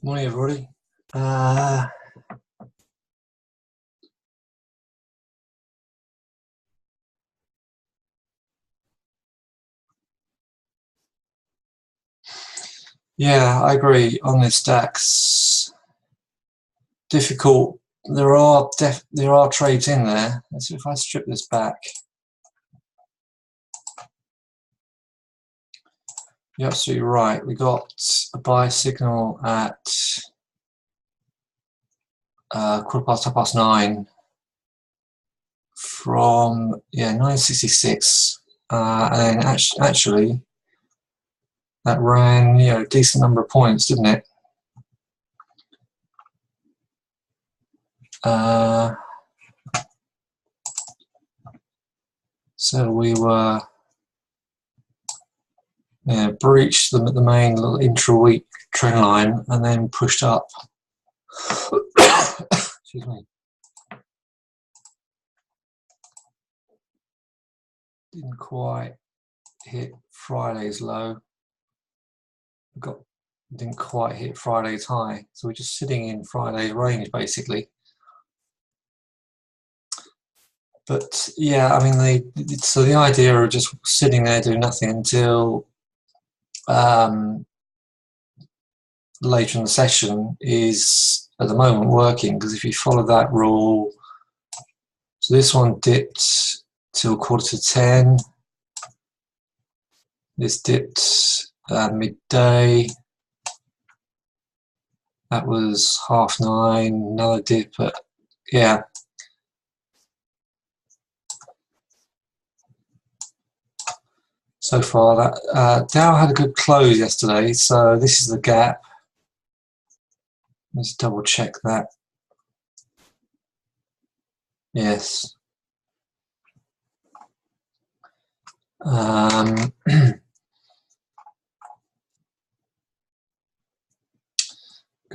Morning, everybody. Uh, yeah, I agree on this DAX. Difficult. There are trades in there. Let's see if I strip this back. You're absolutely right. We got a buy signal at 9:15 from 966, and then actually that ran a decent number of points, didn't it? So we were breached the main little intra-week trend line and then pushed up. Excuse me. Didn't quite hit Friday's low. Didn't quite hit Friday's high. So we're just sitting in Friday's range basically. But yeah, I mean, the idea of just sitting there doing nothing until later in the session is at the moment working, because if you follow that rule, so this one dipped till 9:45. This dipped midday. That was 9:30. Another dip, but yeah. So far, that Dow had a good close yesterday, so this is the gap. Let's double check that. Yes. Good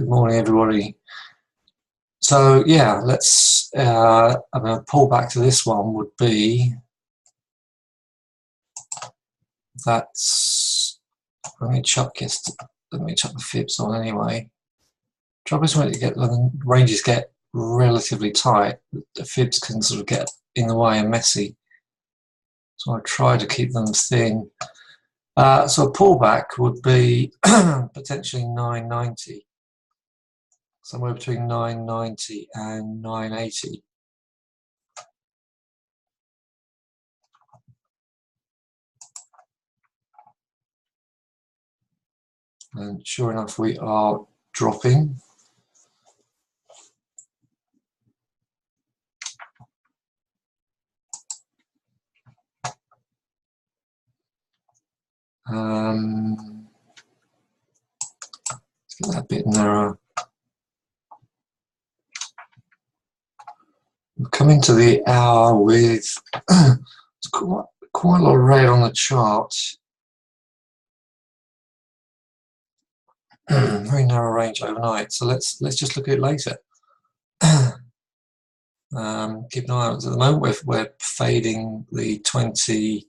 morning, everybody. So yeah, let's. I'm going to pull back to this one. Would be that's. Let me chuck the fibs on anyway. Trouble is when the ranges get relatively tight, the fibs can sort of get in the way and messy. So I try to keep them thin. So a pullback would be potentially 990, somewhere between 990 and 980. And sure enough, we are dropping. Let's get that bit narrower. We're coming to the hour with quite a lot of red on the chart. Very narrow range overnight. So let's just look at it later. Keep an eye on it. At the moment, we're fading the 20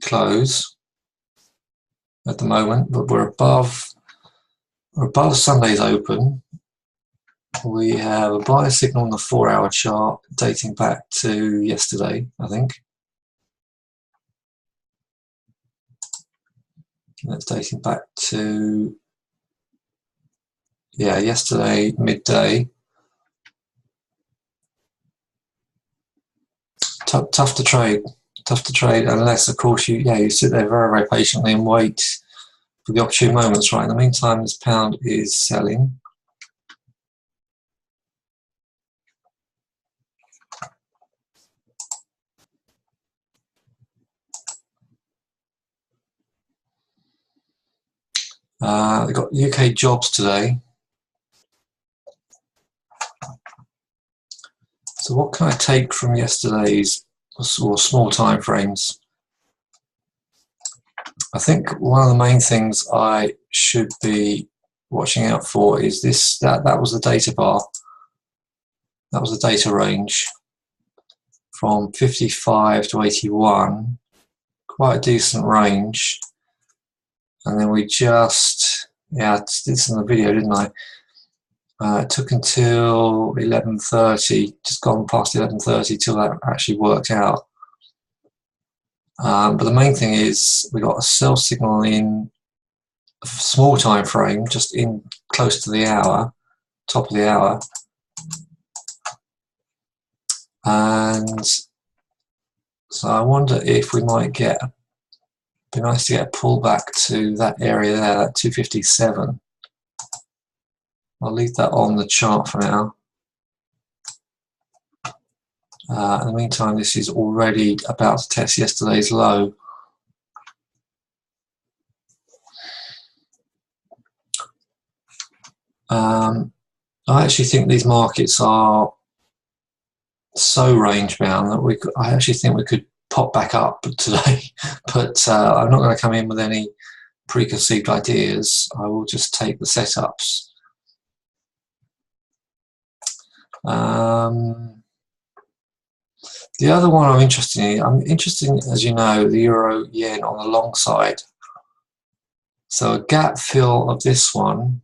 close at the moment, but we're above Sunday's open. We have a buy signal on the 4-hour chart dating back to yesterday, I think. That's dating back to yesterday midday. Tough to trade unless, of course, you sit there very, very patiently and wait for the opportune moments. Right. In the meantime, this pound is selling. We've got UK jobs today. So what can I take from yesterday's or small time frames? I think one of the main things I should be watching out for is this. That was the data bar. That was the data range from 55 to 81. Quite a decent range. And then we just Yeah, I did this in the video, didn't I? It took until 11:30, just gone past 11:30 till that actually worked out. But the main thing is we got a sell signal in a small time frame, just in close to the hour, top of the hour, and so I wonder if we might get. It'd be nice to get a pullback to that area there, that 257. I'll leave that on the chart for now. In the meantime, this is already about to test yesterday's low. I actually think these markets are so range bound that I actually think we could pop back up today, but I'm not going to come in with any preconceived ideas. I will just take the setups. The other one I'm interested in, as you know, the euro yen on the long side. So a gap fill of this one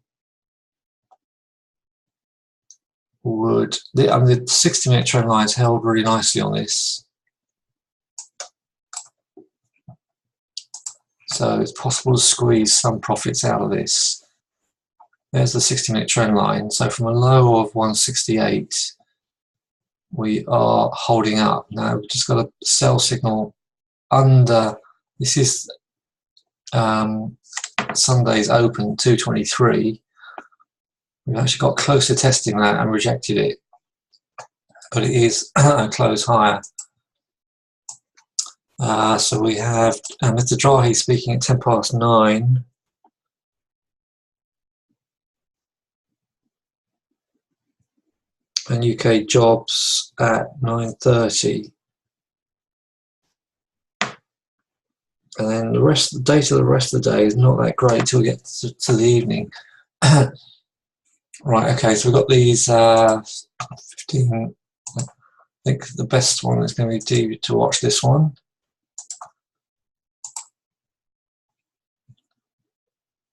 would, the 60-minute trend line's held really nicely on this. So it's possible to squeeze some profits out of this. There's the 60-minute trend line. So from a low of 168, we are holding up. Now we've just got a sell signal under, this is Sunday's open, 223. We've actually got close to testing that and rejected it, but it is a close higher. So we have Mr. Drahi speaking at 9:10. And UK jobs at 9:30. And then the rest of the data, the rest of the day is not that great till we get to the evening. Right, okay, so we've got these 15. I think the best one is going to be to watch this one.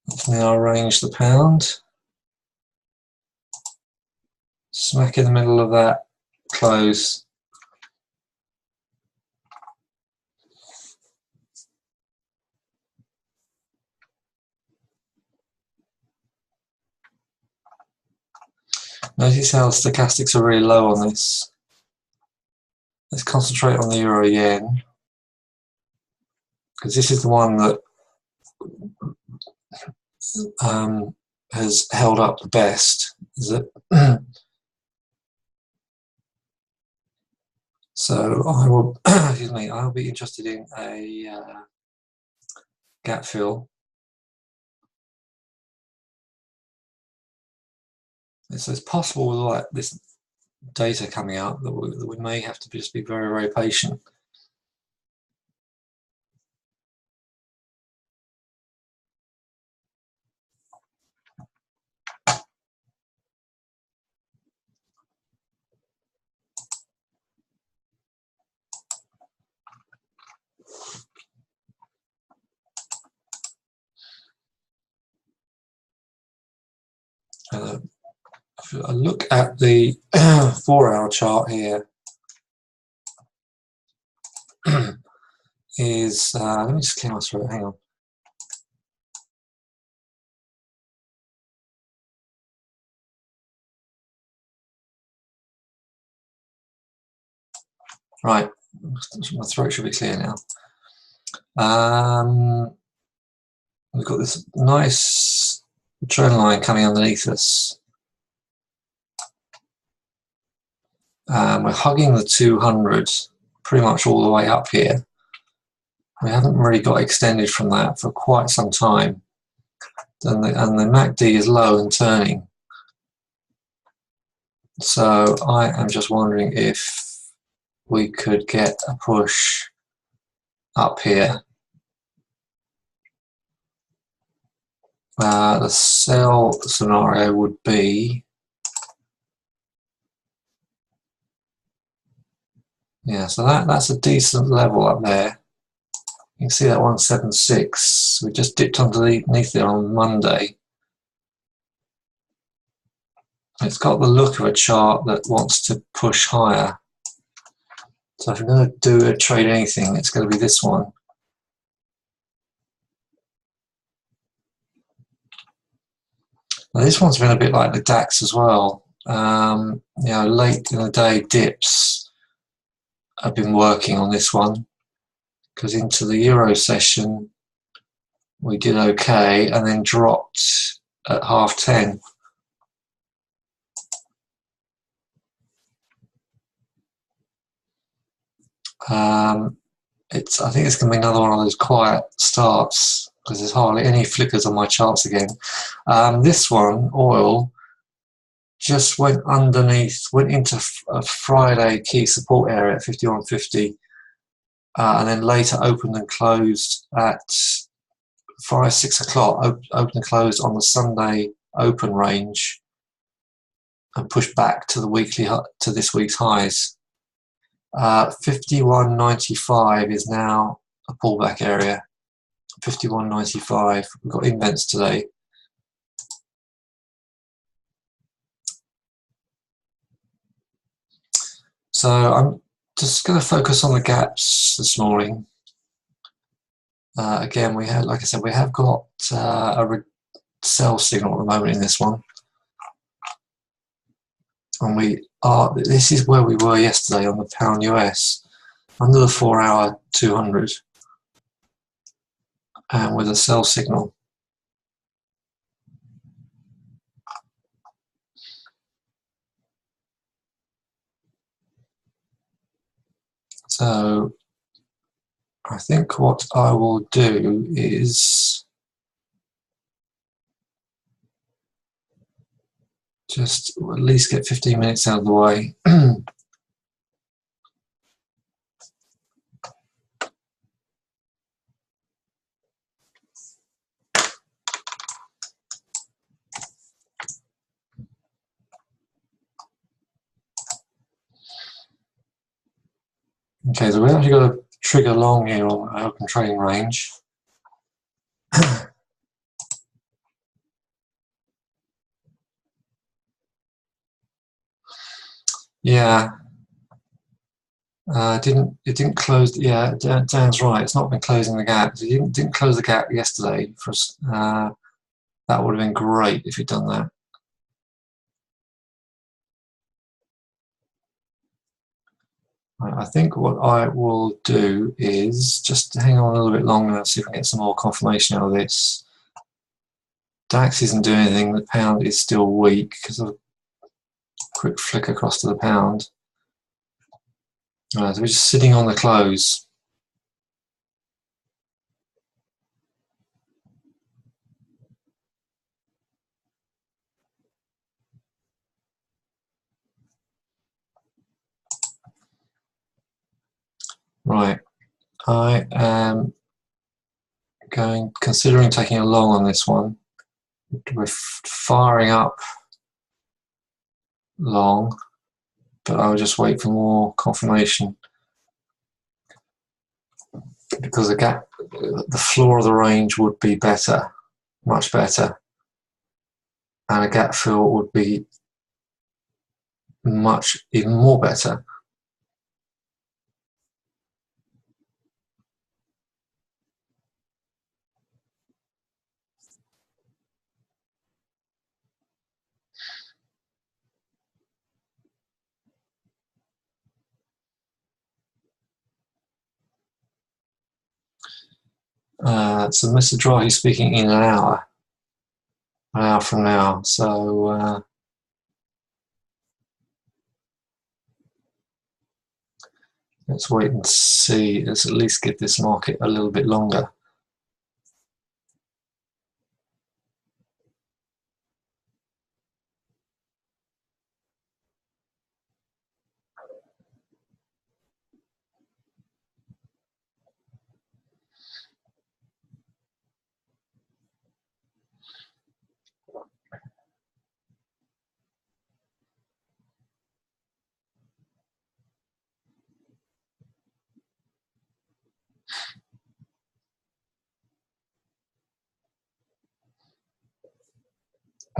Let's now arrange the pound. Smack in the middle of that close. Notice how the stochastics are really low on this. Let's concentrate on the euro yen, because this is the one that has held up the best. Is it? So I will, excuse me, I'll be interested in a gap fill. So it's possible with all this data coming out that we may have to just be very, very patient. If I look at the 4-hour chart here, is let me just clear my throat. Hang on. Right, my throat should be clear now. We've got this nice trend line coming underneath us. We're hugging the 200 pretty much all the way up here. We haven't really got extended from that for quite some time. And the MACD is low and turning. So I am just wondering if we could get a push up here. The sell scenario would be, yeah, so that's a decent level up there. You can see that 176. We just dipped underneath it on Monday. It's got the look of a chart that wants to push higher. So if I'm going to do a trade anything, it's going to be this one. Now this one's been a bit like the DAX as well. You know, late in the day dips. I've been working on this one because into the Euro session we did okay and then dropped at 10:30. I think it's going to be another one of those quiet starts because there's hardly any flickers on my charts again. This one, oil, just went underneath, went into a Friday key support area at 51.50, and then later opened and closed at 6 o'clock. Opened and closed on the Sunday open range, and pushed back to the weekly to this week's highs. 51.95 is now a pullback area. 51.95. We've got invents today. So I'm just going to focus on the gaps this morning. Again, we have, like I said, we have got a sell signal at the moment in this one, and we are. This is where we were yesterday on the pound US, under the 4-hour 200, and with a sell signal. So I think what I will do is just at least get 15 minutes out of the way. Okay, so we actually got a trigger long here on our open trading range. Yeah, it didn't close. Yeah, Dan's right. It's not been closing the gap. It didn't close the gap yesterday. For us, that would have been great if you'd done that. I think what I will do is just hang on a little bit longer and see if I can get some more confirmation out of this. DAX isn't doing anything. The pound is still weak because of a quick flick across to the pound. So we're just sitting on the close. Right, I am considering taking a long on this one. We're firing up long, but I'll just wait for more confirmation because the gap, the floor of the range would be better, much better, and a gap fill would be even more better. So Mr. Draghi speaking in an hour from now. So let's wait and see. Let's at least give this market a little bit longer.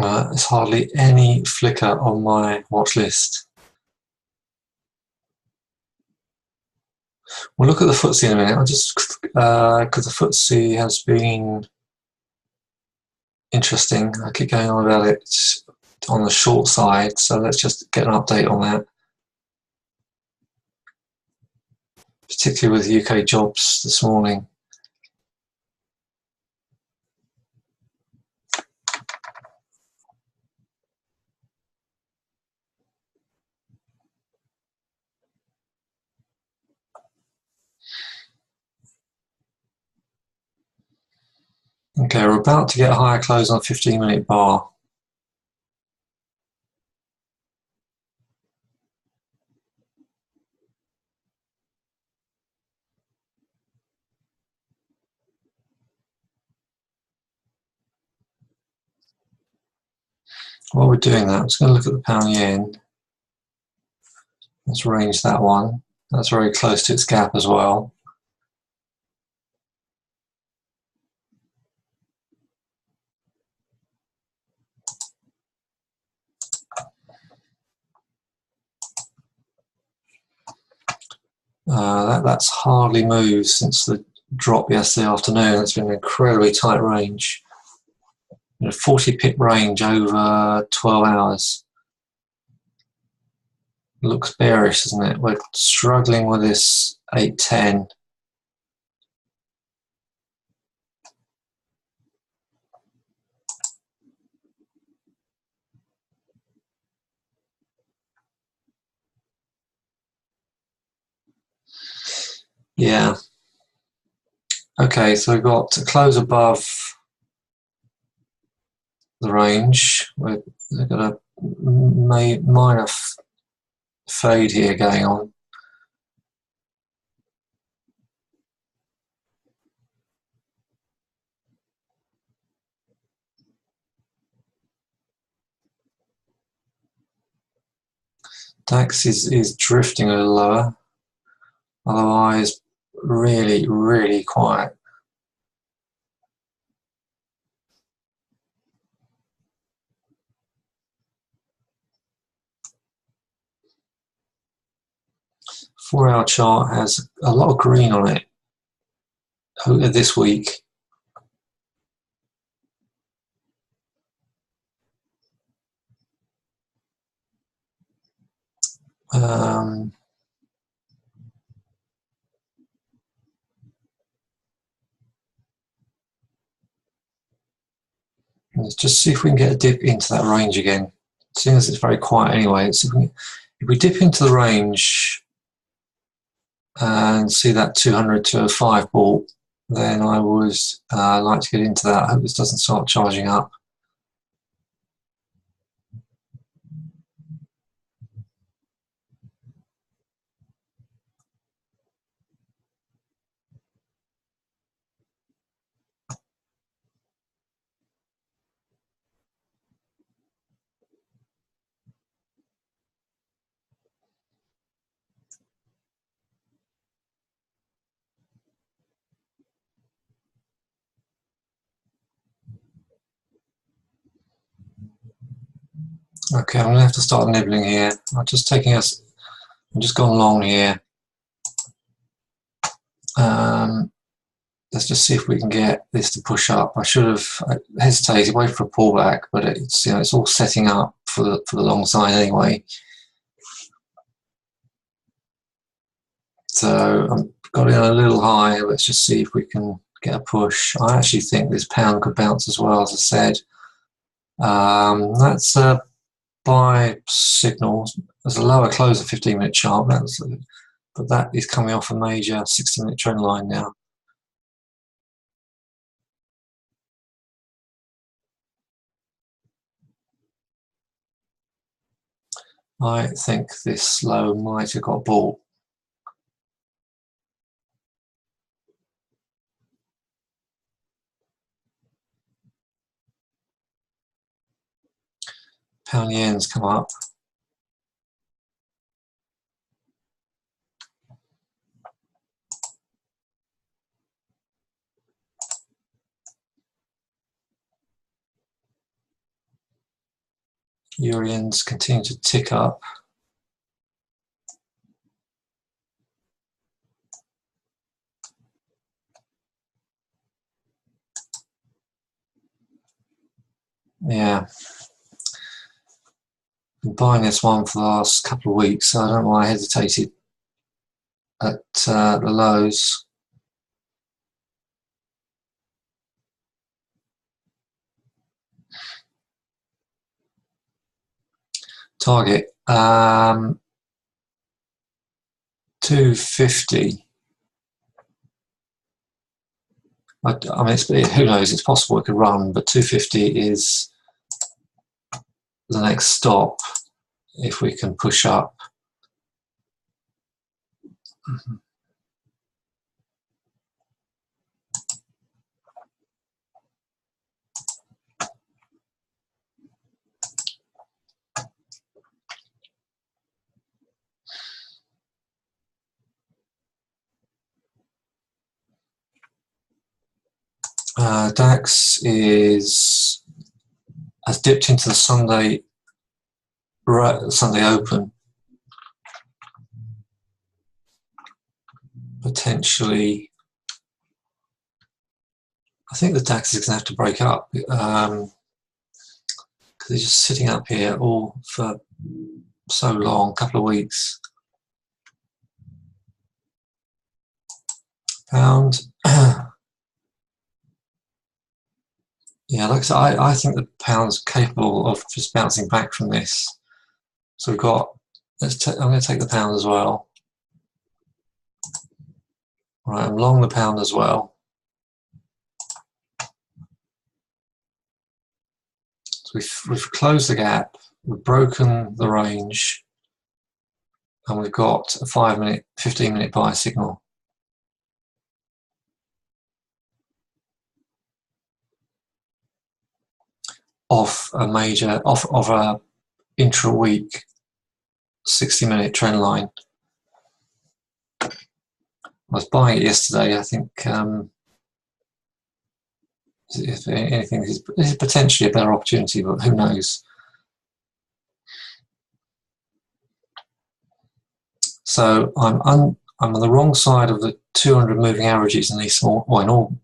There's hardly any flicker on my watch list. We'll look at the FTSE in a minute. I'll just because the FTSE has been interesting. I keep going on about it on the short side, so let's just get an update on that. Particularly with UK jobs this morning. Okay, we're about to get a higher close on a 15-minute bar. While we're doing that, I'm just going to look at the pound yen. Let's range that one. That's very close to its gap as well. That's hardly moved since the drop yesterday afternoon. It's been an incredibly tight range. 40 pip range over 12 hours. Looks bearish, doesn't it? We're struggling with this 810. Yeah. Okay, so we've got a close above the range. We've got a minor fade here going on. DAX is drifting a little lower. Otherwise, really, really quiet. Four-hour chart has a lot of green on it this week. Let's just see if we can get a dip into that range again. Seeing as it's very quiet anyway, if we dip into the range and see that 200 to 205 ball, then I would like to get into that. I hope this doesn't start charging up. Okay, I'm going to have to start nibbling here. I'm just gone long here. Let's just see if we can get this to push up. I should have hesitated, wait for a pullback, but it's all setting up for the long side anyway. So I've got in a little high. Let's just see if we can get a push. I actually think this pound could bounce as well, as I said. That's a buy signal. There's a lower close of 15-minute chart, but that is coming off a major 60-minute trend line now. I think this low might have got bought. Pound yen's come up. Urians continue to tick up. Yeah, been buying this one for the last couple of weeks, so I don't know why I hesitated at the lows. Target 250. I mean, who knows? It's possible it could run, but 250 is the next stop if we can push up. DAX has dipped into the Sunday open. Potentially, I think the DAX is going to have to break up because it's just sitting up here all for so long, a couple of weeks. Pound. Yeah, like I said, I think the pound's capable of just bouncing back from this. So we've got, I'm going to take the pound as well. Right, I'm long the pound as well. So we've closed the gap, we've broken the range, and we've got a 15-minute buy signal. Off a intra-week 60-minute trend line. I was buying it yesterday. I think if anything, this is potentially a better opportunity, but who knows? So I'm on the wrong side of the 200 moving averages in these small, well, in all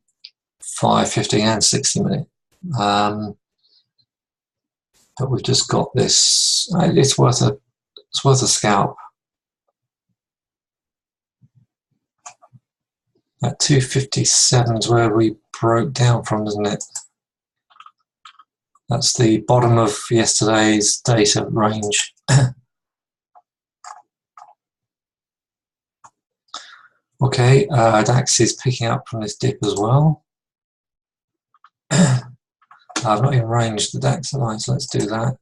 5, 15, and 60-minute. But we've just got this. It's worth a scalp. That 257 is where we broke down from, isn't it? That's the bottom of yesterday's data range. Okay, DAX is picking up from this dip as well. I've not even ranged the DAX, so let's do that.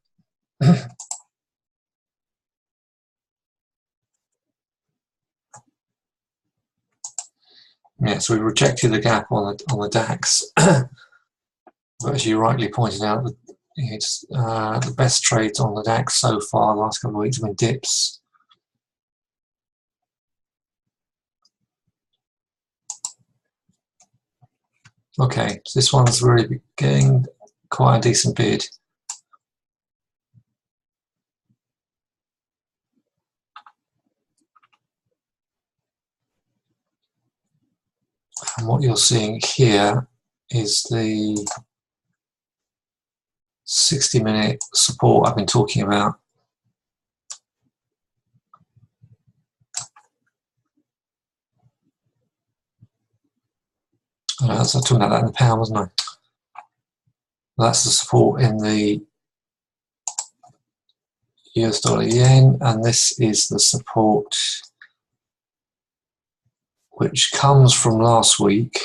Yeah, so we rejected the gap on the DAX, but as you rightly pointed out, it's the best trades on the DAX so far the last couple of weeks have been dips. Okay, so this one's really getting quite a decent bid. And what you're seeing here is the 60-minute support I've been talking about. I was talking about that in the pound, wasn't I? That's the support in the US dollar yen, and this is the support which comes from last week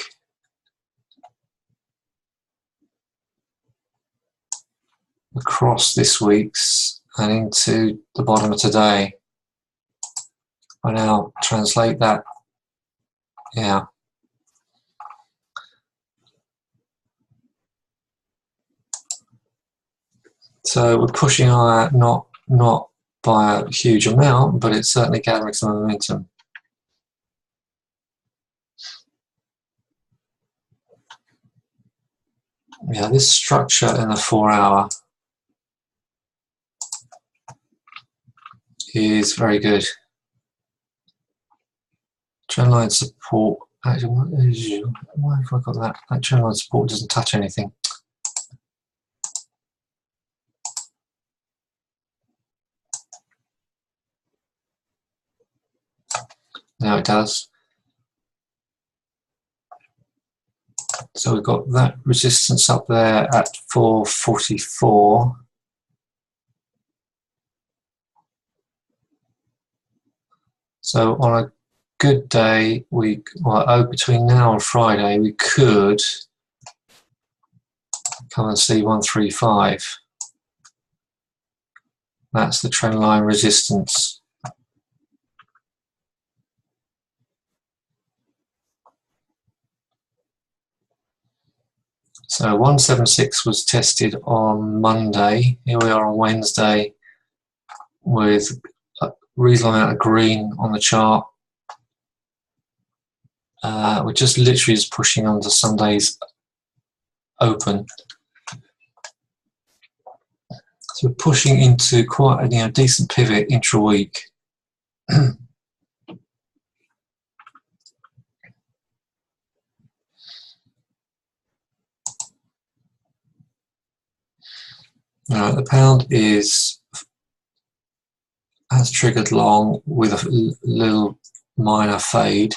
across this week's and into the bottom of today. I now translate that. Yeah. So we're pushing on that, not by a huge amount, but it's certainly gathering some momentum. Yeah, this structure in the 4 hour is very good. Trendline support. Actually, why have I got that? That trendline support doesn't touch anything. Now it does. So we've got that resistance up there at 444. So on a good day, between now and Friday, we could come and see 135. That's the trend line resistance. So 176 was tested on Monday. Here we are on Wednesday with a reasonable amount of green on the chart. We're just literally just pushing onto Sunday's open. So we're pushing into quite a decent pivot intra-week. The pound has triggered long with a little minor fade.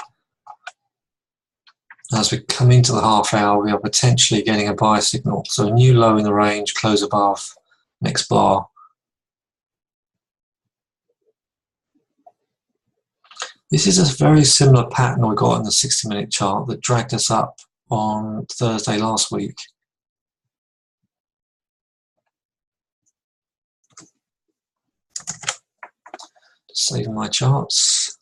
As we come into the half hour, we are potentially getting a buy signal. So a new low in the range, close above, next bar. This is a very similar pattern we got in the 60-minute chart that dragged us up on Thursday last week. Saving my charts.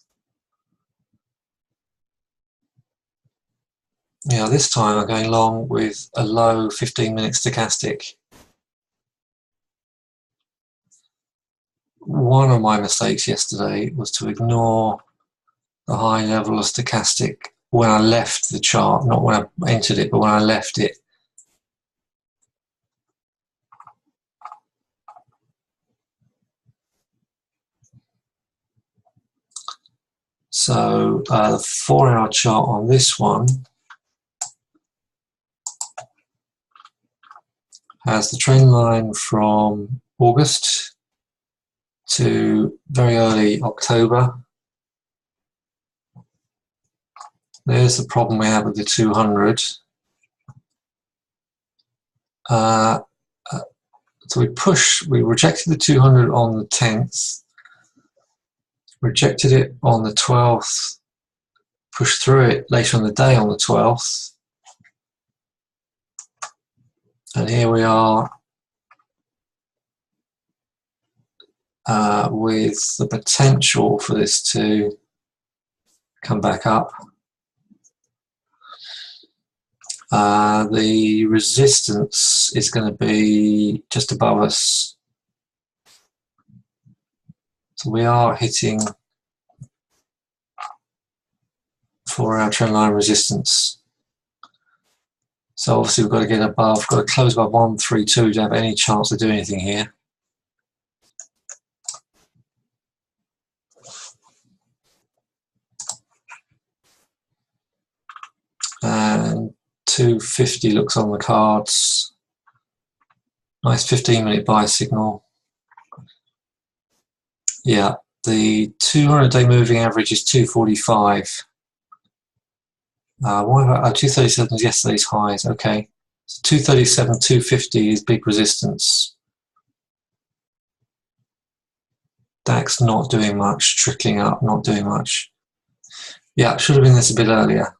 Yeah, this time I'm going long with a low 15-minute stochastic. One of my mistakes yesterday was to ignore the high level of stochastic when I left the chart, not when I entered it, but when I left it. So the 4-hour chart on this one has the trend line from August to very early October. There's the problem we have with the 200. So we rejected the 200 on the 10th, rejected it on the 12th, pushed through it later in the day on the 12th. And here we are with the potential for this to come back up. The resistance is going to be just above us. So we are hitting 4-hour trend line resistance. So obviously we've got to get above, we've got to close above 132 to have any chance of doing anything here. And 250 looks on the cards. Nice 15-minute buy signal. Yeah, the 200-day moving average is 245. Why about 237 is yesterday's highs? Okay, so 237, 250 is big resistance. DAX not doing much, trickling up, not doing much. Yeah, should have been this a bit earlier.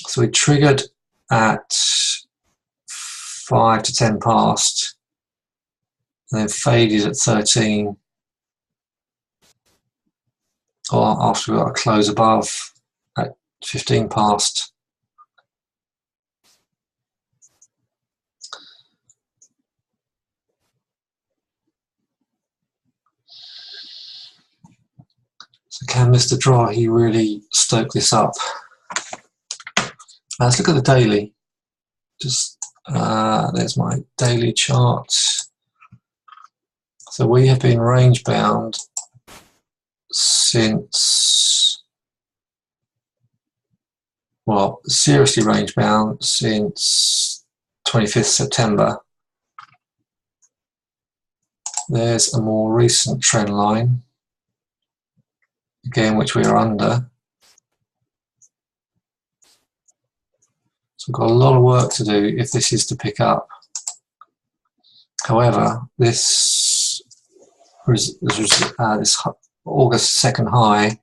So we triggered at 5 to 10 past, and then faded at 13. Or after we got a close above at 15 past. So can Mr. Drahi really stoke this up? Let's look at the daily. Just there's my daily chart. So we have been range bound since, well, seriously range bound since 25th September. There's a more recent trend line, again, which we are under. So we've got a lot of work to do if this is to pick up. However, this August 2nd high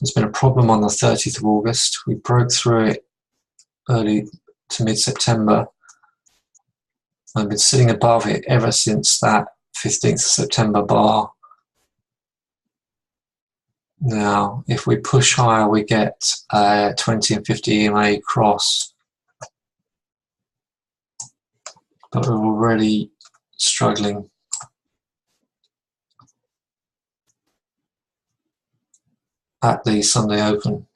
has been a problem on the 30th of August. We broke through it early to mid-September. I've been sitting above it ever since that 15th of September bar. Now, if we push higher, we get a 20 and 50 EMA cross. But we're already struggling. At the Sunday Open.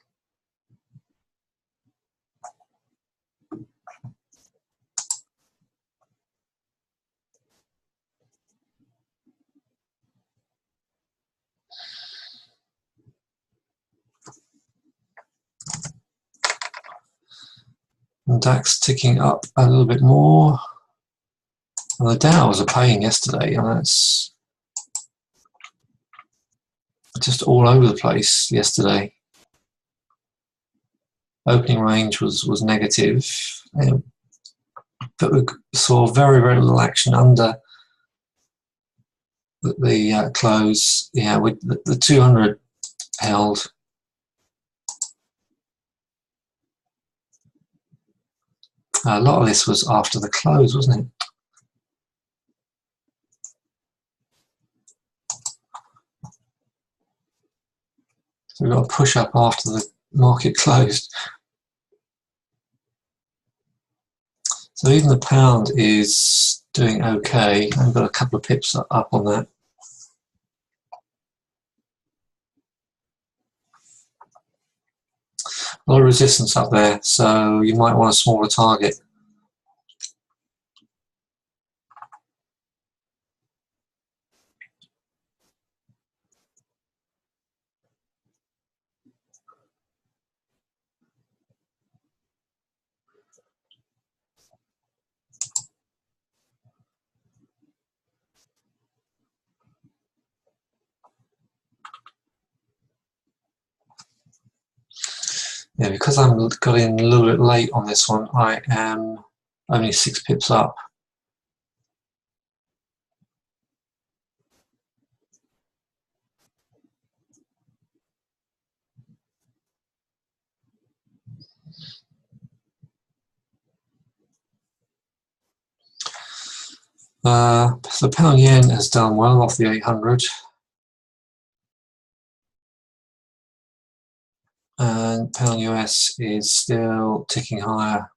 And DAX ticking up a little bit more. And the Dow was a pain yesterday, and it's just all over the place yesterday. Opening range was negative, but we saw very, very little action under the close. Yeah, with the 200 held. A lot of this was after the close, wasn't it? So we got a push up after the market closed. So even the pound is doing okay. I've got a couple of pips up on that. A lot of resistance up there, so you might want a smaller target. Yeah, because I'm got in a little bit late on this one, I am only 6 pips up. The pound yen has done well off the 800. And pound US is still ticking higher.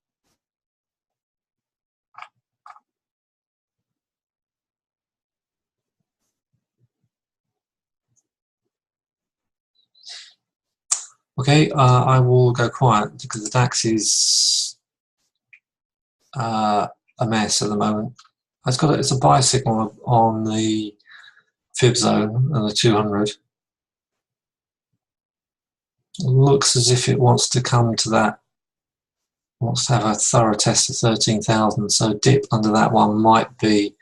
Okay, I will go quiet because the DAX is a mess at the moment. It's a buy signal on the fib zone and the 200. It looks as if it wants to come to that, wants to have a thorough test of 13,000. So dip under that one might be,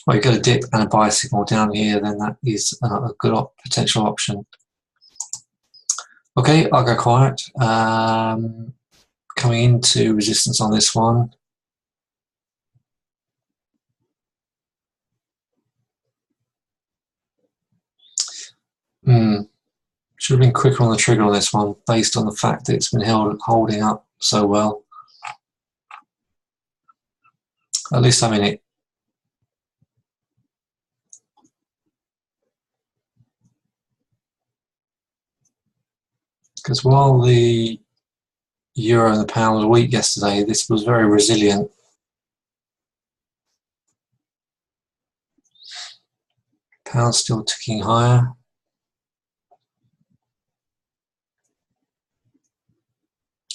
well, you get a dip and a buy signal down here, then that is a good potential option. Okay, I'll go quiet. Coming into resistance on this one. Should have been quicker on the trigger on this one, based on the fact that it's been holding up so well. At least I'm in it. Because while the euro and the pound was weak yesterday, this was very resilient. Pound still ticking higher.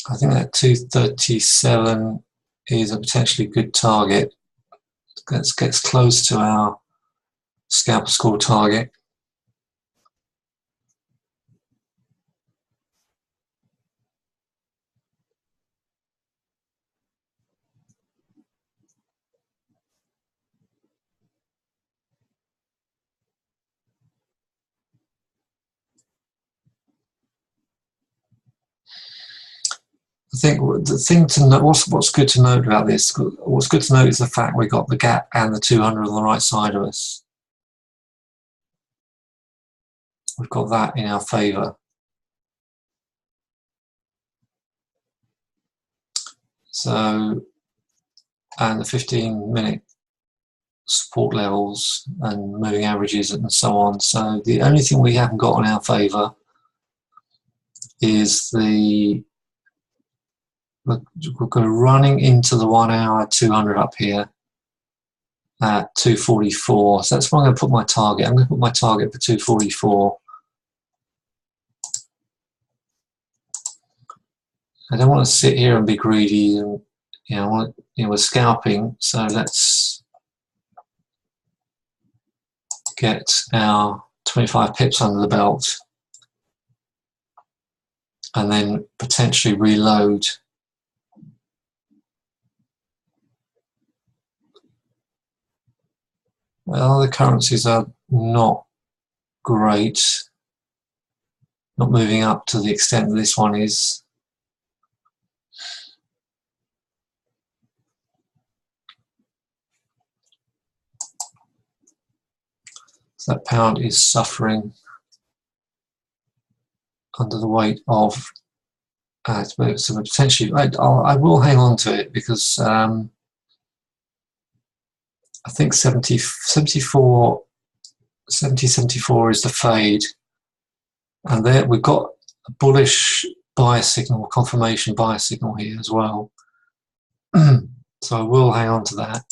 I think that 237 is a potentially good target. It gets close to our scalper score target. I think the thing to note, what's good to note about this, what's good to note is the fact we got the gap and the 200 on the right side of us. We've got that in our favour. So, and the 15-minute support levels and moving averages and so on. So the only thing we haven't got in our favour is we're running into the 1 hour 200 up here at 244. So that's where I'm going to put my target. I'm going to put my target for 244. I don't want to sit here and be greedy, and we're scalping. So let's get our 25 pips under the belt, and then potentially reload. Well, the currencies are not great, not moving up to the extent that this one is. So that pound is suffering under the weight of so potentially I will hang on to it because I think 74 is the fade, and there we've got a bullish bias signal, confirmation bias signal here as well. So I will hang on to that.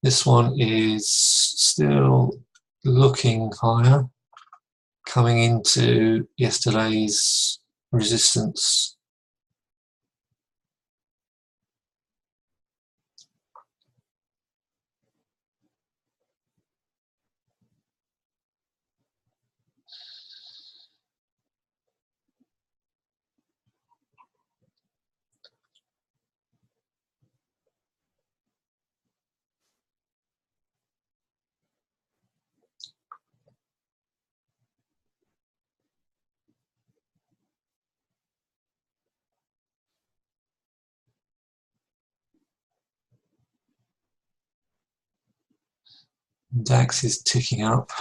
This one is still looking higher, coming into yesterday's resistance. DAX is ticking up.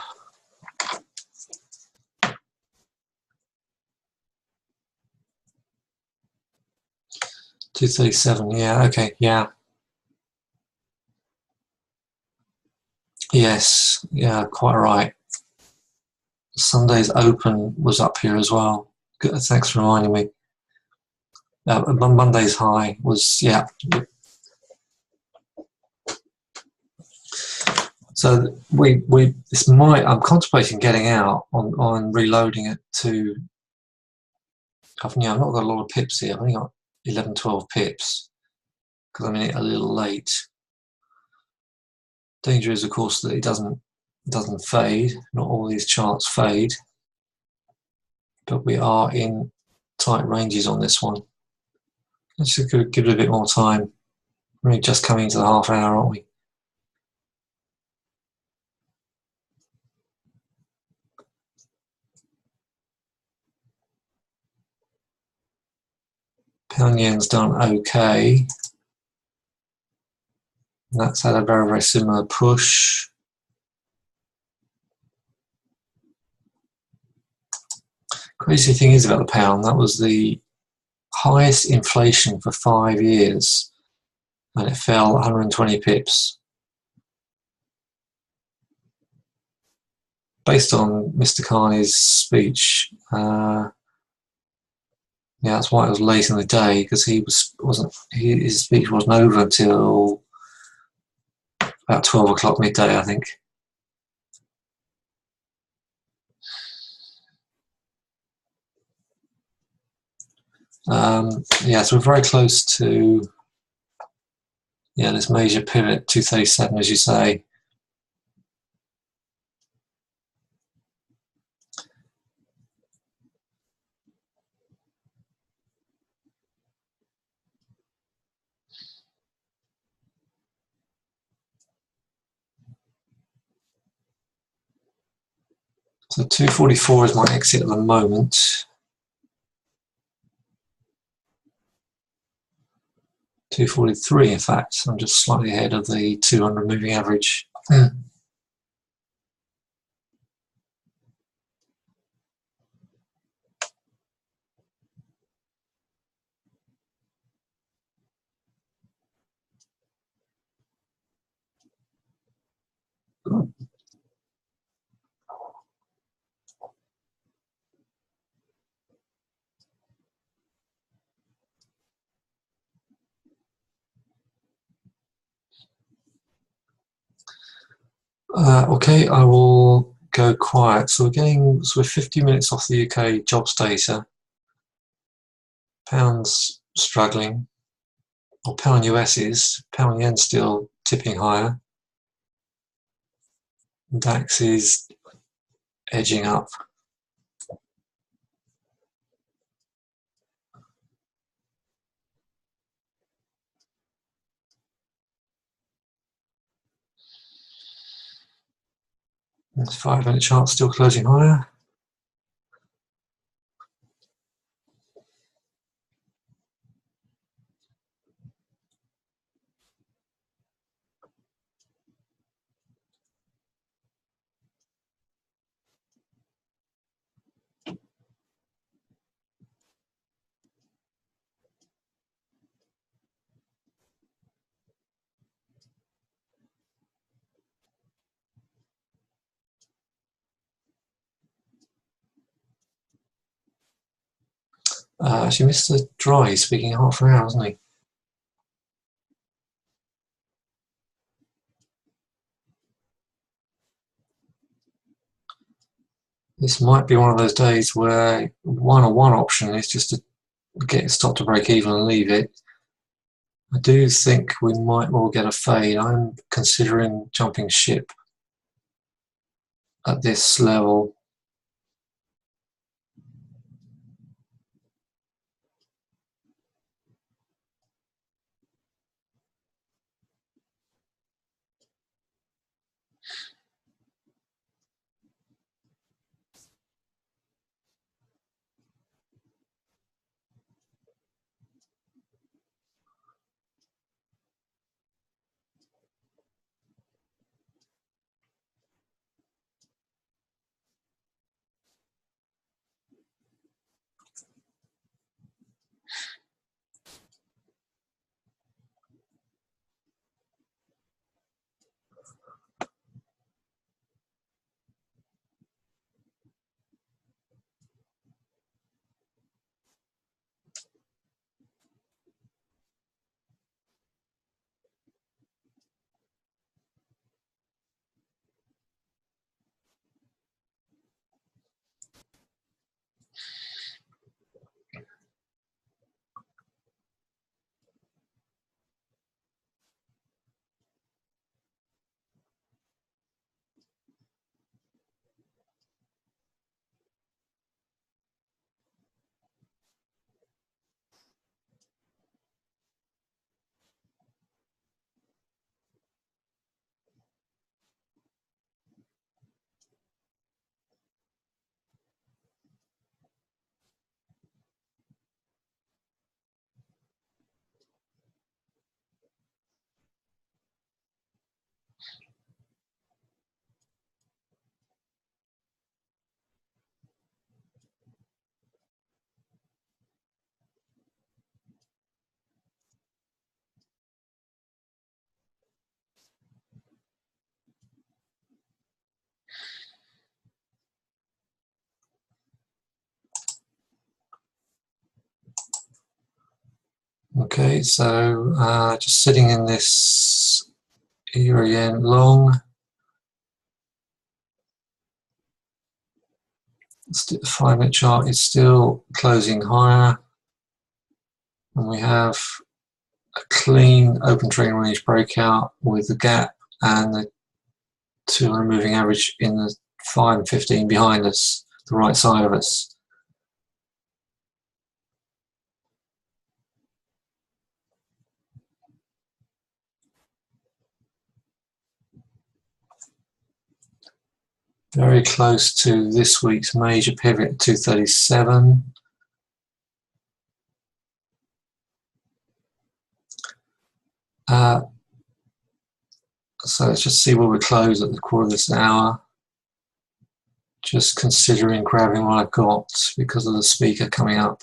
$237, yeah, okay, yeah. Yes, yeah, quite right. Sunday's open was up here as well. Good, thanks for reminding me. Monday's high was, yeah. So I'm contemplating getting out on reloading it to. I've not got a lot of pips here. I've only got 11, 12 pips because I'm in it a little late. Danger is, of course, that it doesn't fade. Not all these charts fade, but we are in tight ranges on this one. Let's just give it a bit more time. We're just coming into the half hour, aren't we? Pound yen's done okay. That's had a very, very similar push. Crazy thing is about the pound, that was the highest inflation for 5 years, and it fell 120 pips. Based on Mr. Carney's speech, yeah, that's why it was late in the day, because his speech wasn't over until about 12 o'clock midday, I think. Yeah, so we're very close to this major pivot, 237, as you say. So 244 is my exit at the moment. 243 in fact. I'm just slightly ahead of the 200 moving average. Okay, I will go quiet. So we're 50 minutes off the UK jobs data. Pound's struggling, or pound US is. Pound yen still tipping higher. DAX is edging up. The 5-minute chart still closing higher. Actually, Mr. Dry is speaking half an hour, isn't he? This might be one of those days where one option is just to get it stopped to break even and leave it. I do think we might well get a fade. I'm considering jumping ship at this level. Okay, so just sitting in this euro yen long. The 5-minute chart is still closing higher, and we have a clean open trading range breakout with the gap and the 200 moving average in the 5 and 15 behind us, the right side of us. Very close to this week's major pivot at 237. So let's just see where we close at the quarter of this hour. Just considering grabbing what I've got because of the speaker coming up.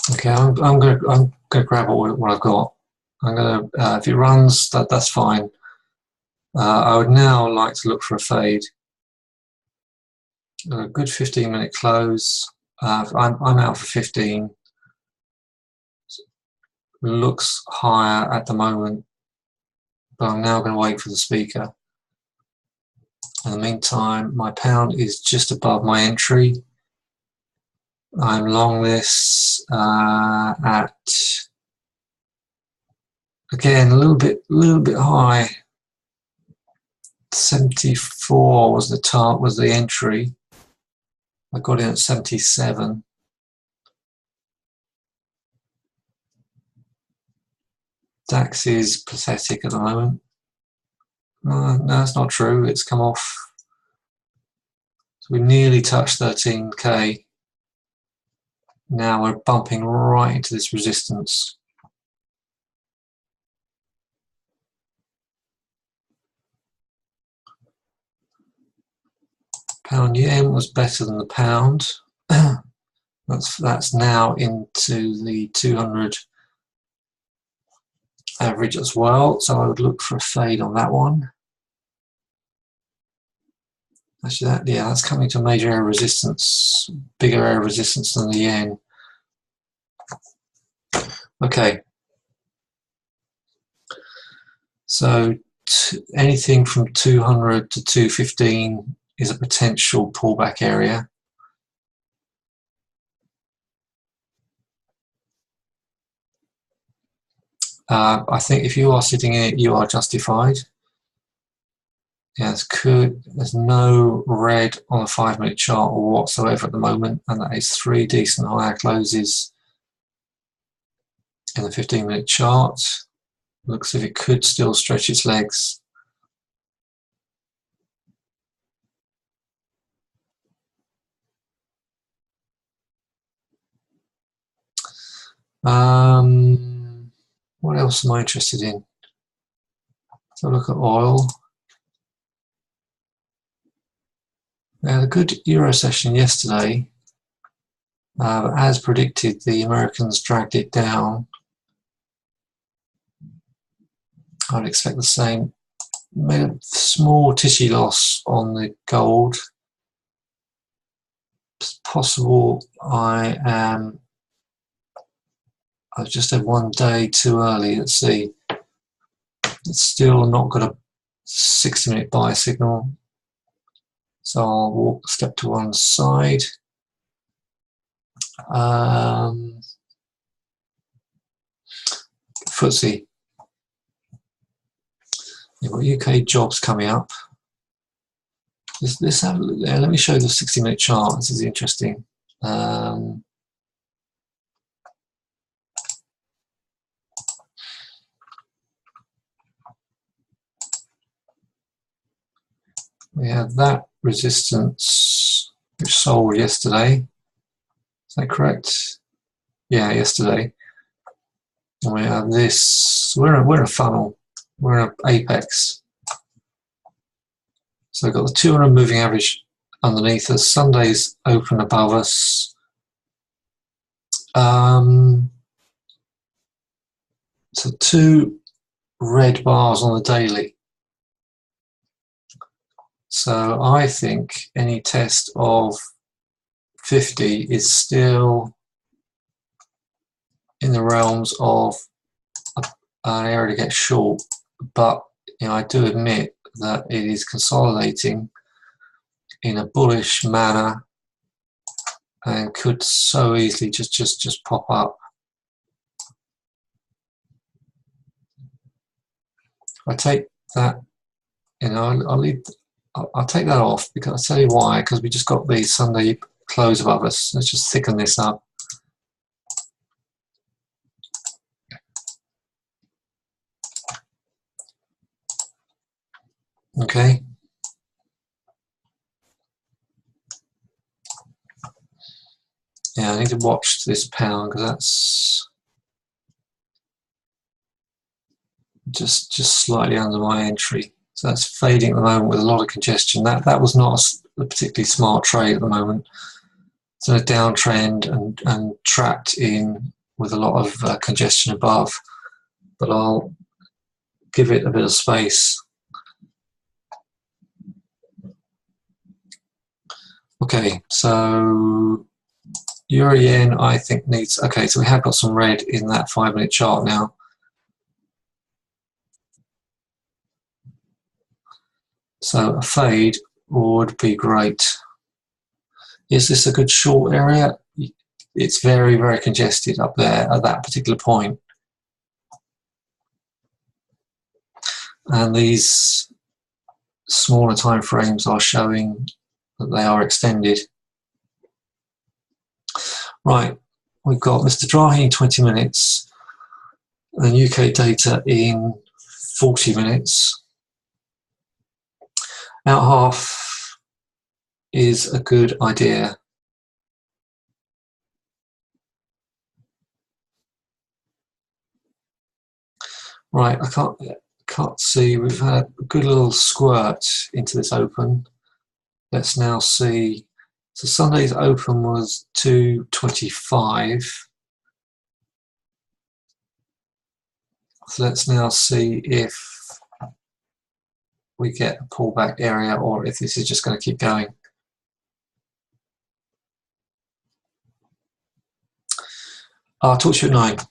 Okay, I'm gonna grab what I've got. I'm gonna if it runs, that's fine. I would now like to look for a fade. A good 15-minute close. I'm out for 15. Looks higher at the moment, but I'm now going to wait for the speaker. In the meantime, my pound is just above my entry. I'm long this at, again, a little bit high. 74 was the entry. I got in at 77. DAX is pathetic at the moment. No, that's not true. It's come off. So we nearly touched 13k. Now we're bumping right into this resistance. Pound yen was better than the pound. That's now into the 200 average as well. So I would look for a fade on that one. Actually, that's coming to a major area of resistance, bigger area of resistance than the yen. Okay. So anything from 200 to 215 is a potential pullback area. I think if you are sitting in it, you are justified. Yeah, there's no red on a 5-minute chart or whatsoever at the moment, and that is 3 decent higher closes in the 15-minute chart. Looks as if it could still stretch its legs. What else am I interested in? So look at oil. We had a good Euro session yesterday. As predicted, the Americans dragged it down. I'd expect the same. Made a small tissue loss on the gold. It's possible I've just had 1 day too early. Let's see. It's still not got a 60-minute buy signal. So I'll step to one side. FTSE. You've got UK jobs coming up. Let's have a look there. Let me show you the 60-minute chart. This is interesting. We have that resistance which sold yesterday. Is that correct? Yeah, yesterday. And we have this. We're in a funnel. We're in an apex. So we've got the 200 moving average underneath us. Sunday's open above us. So 2 red bars on the daily. So I think any test of 50 is still in the realms of an area to get short, but I do admit that it is consolidating in a bullish manner and could so easily just pop up. I take that, you know, I'll take that off because I'll tell you why, because we just got the Sunday close above us. Let's just thicken this up. Okay. Yeah, I need to watch this pound because that's just slightly under my entry. So that's fading at the moment with a lot of congestion. That was not a particularly smart trade at the moment. It's in a downtrend and trapped in with a lot of congestion above. But I'll give it a bit of space. Okay, so Euro yen I think needs, okay, so we have got some red in that 5-minute chart now. So a fade would be great. Is this a good short area? It's very, very congested up there at that particular point. And these smaller time frames are showing that they are extended. Right, we've got Mr. Drahi in 20 minutes and UK data in 40 minutes. Out half is a good idea. Right, I can't see. We've had a good little squirt into this open. Let's now see. So Sunday's open was 225. So let's now see if we get a pullback area or if this is just going to keep going. I'll talk to you at 9.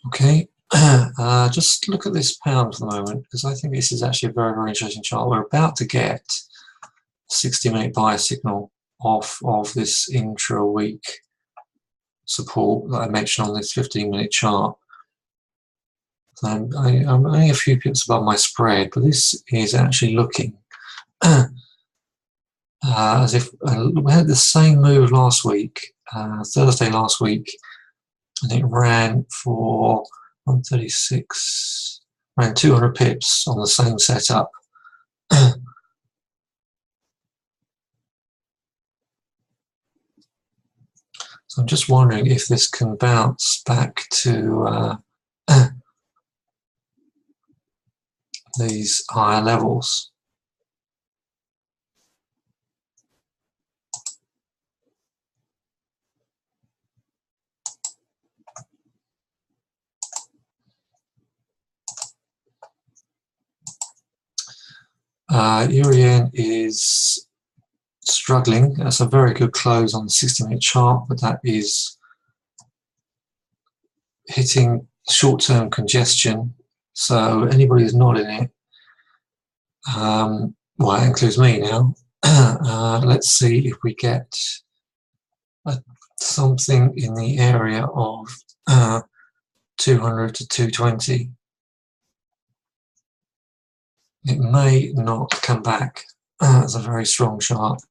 Okay, just look at this pound for the moment, because I think this is actually a very, very interesting chart. We're about to get 60-minute buy signal off of this intra-week support that I mentioned on this 15-minute chart. I'm only a few pips above my spread, but this is actually looking as if we had the same move last week, Thursday last week, and it ran for 136, ran 200 pips on the same setup. So I'm just wondering if this can bounce back to these higher levels. Euro-yen is struggling. That's a very good close on the 60-minute chart, but that is hitting short-term congestion. So anybody who's not in it, well, that includes me now. Let's see if we get something in the area of 200 to 220. It may not come back. It's a very strong chart.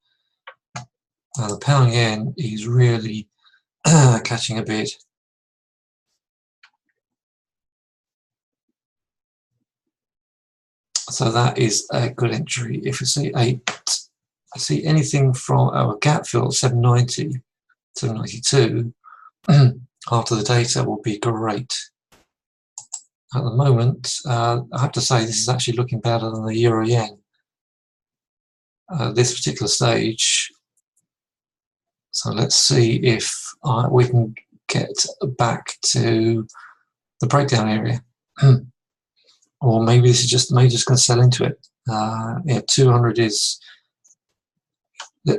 The pound yen is really catching a bit. So that is a good entry. If you see anything from our gap fill 790, 792 after the data will be great. At the moment, I have to say this is actually looking better than the euro yen. This particular stage. So let's see if we can get back to the breakdown area. Or maybe this is just going to sell into it. Yeah, 200 is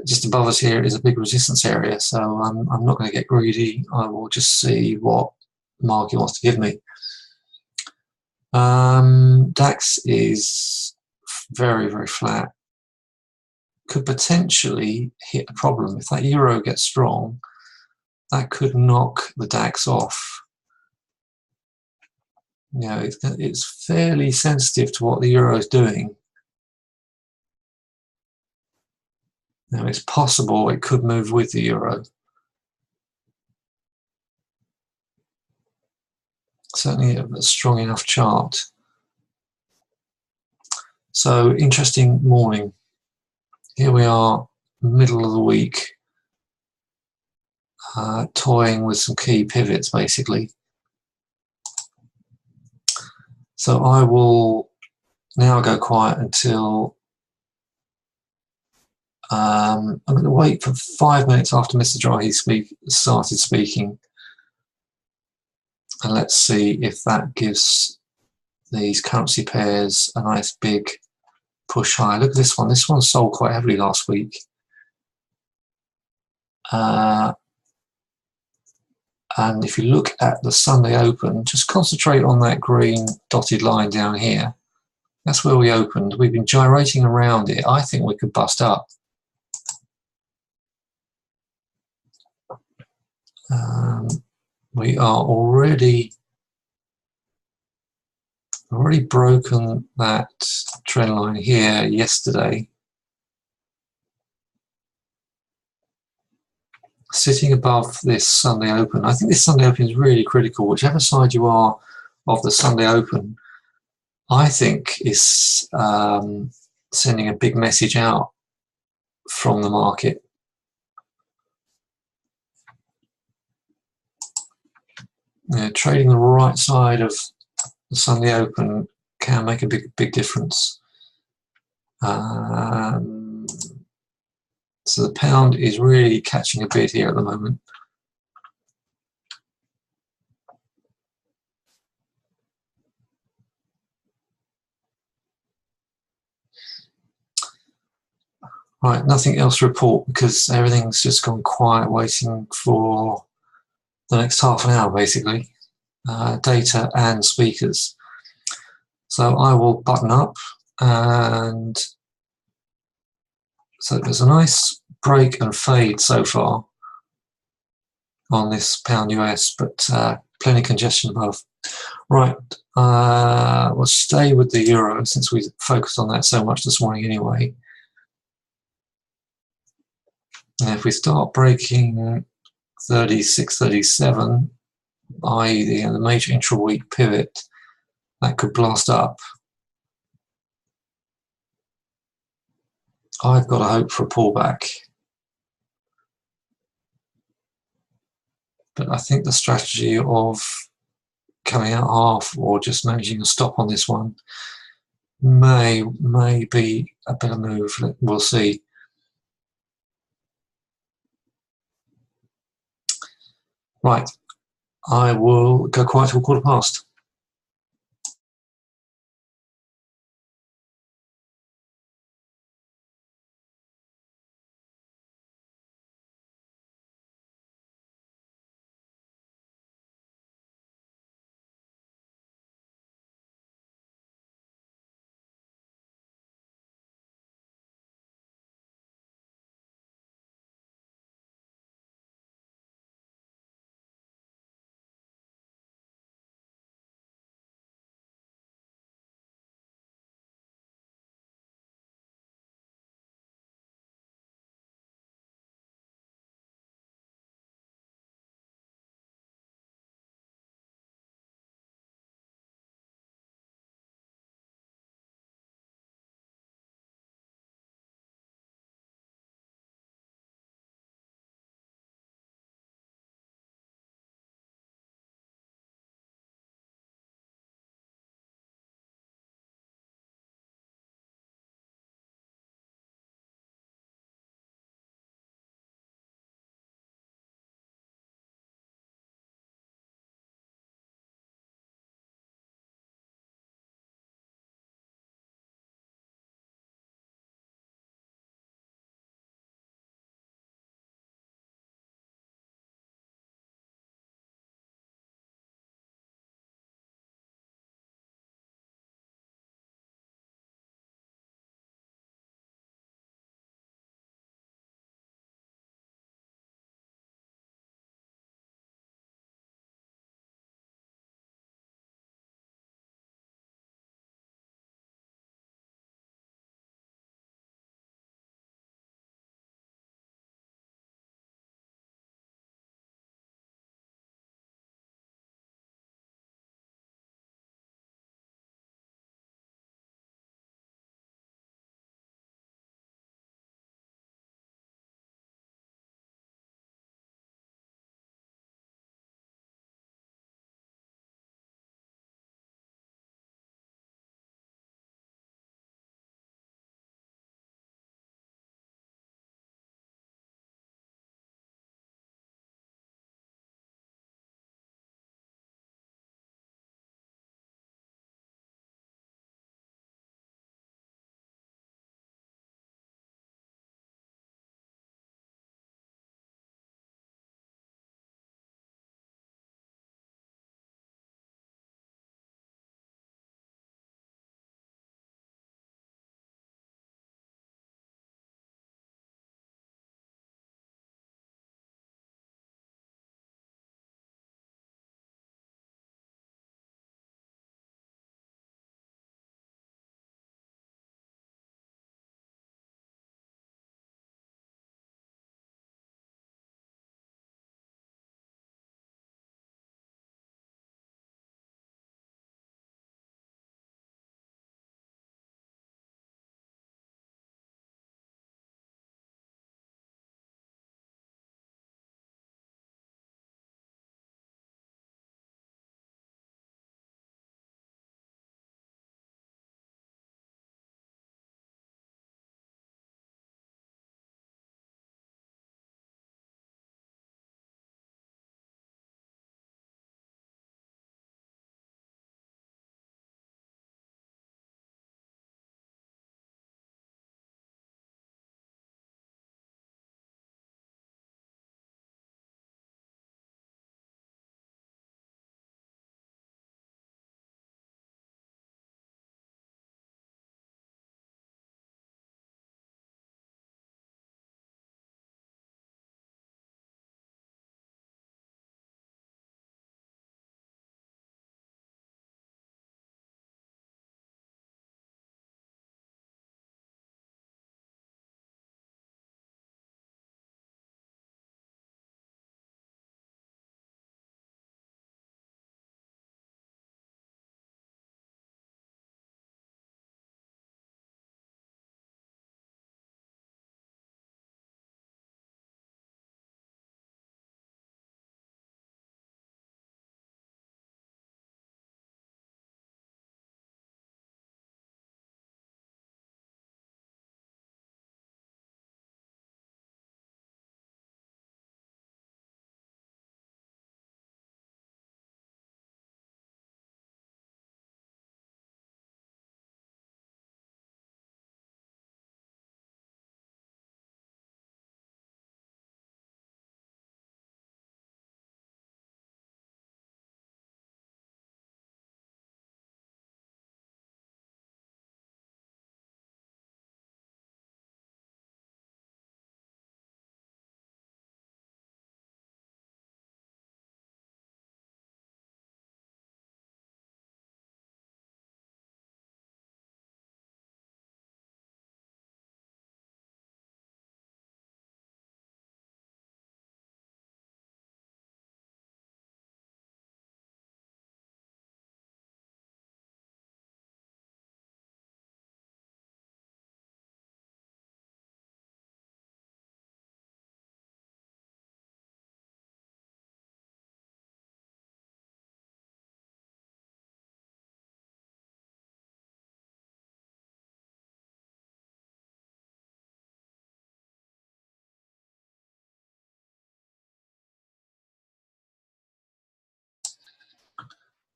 just above us here is a big resistance area, so I'm not going to get greedy. I will just see what the market wants to give me. DAX is very, very flat. Could potentially hit a problem. If that euro gets strong, that could knock the DAX off. You know, it's fairly sensitive to what the euro is doing. Now, it's possible it could move with the euro. Certainly a strong enough chart. So, interesting morning. Here we are, middle of the week, toying with some key pivots, basically. So I will now go quiet until I'm going to wait for 5 minutes after Mr. Drahi started speaking, and let's see if that gives these currency pairs a nice big push high. Look at this one. This one sold quite heavily last week. And if you look at the Sunday open, just concentrate on that green dotted line down here. That's where we opened. We've been gyrating around it. I think we could bust up. We are already broken that trend line here yesterday. Sitting above this Sunday open. I think this Sunday open is really critical. Whichever side you are of the Sunday open, I think is sending a big message out from the market. Trading the right side of the Sunday open can make a big difference. So the pound is really catching a bit here at the moment. Right, nothing else to report because everything's just gone quiet, waiting for the next half an hour, basically. data and speakers. So I will button up, and so there's a nice break and fade so far on this pound US, but plenty of congestion above. Right, we'll stay with the euro since we focused on that so much this morning anyway. And if we start breaking 36, 37, i.e. the major intra-week pivot, that could blast up. I've got to hope for a pullback. But I think the strategy of coming out half or just managing a stop on this one may be a better move. We'll see. Right, I will go quiet till 1:15.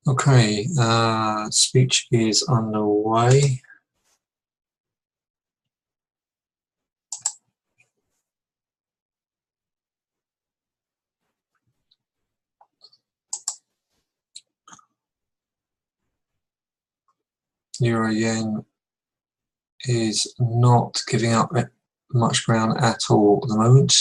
Okay, speech is underway. Euro yen is not giving up much ground at all at the moment.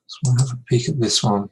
So we'll have a peek at this one.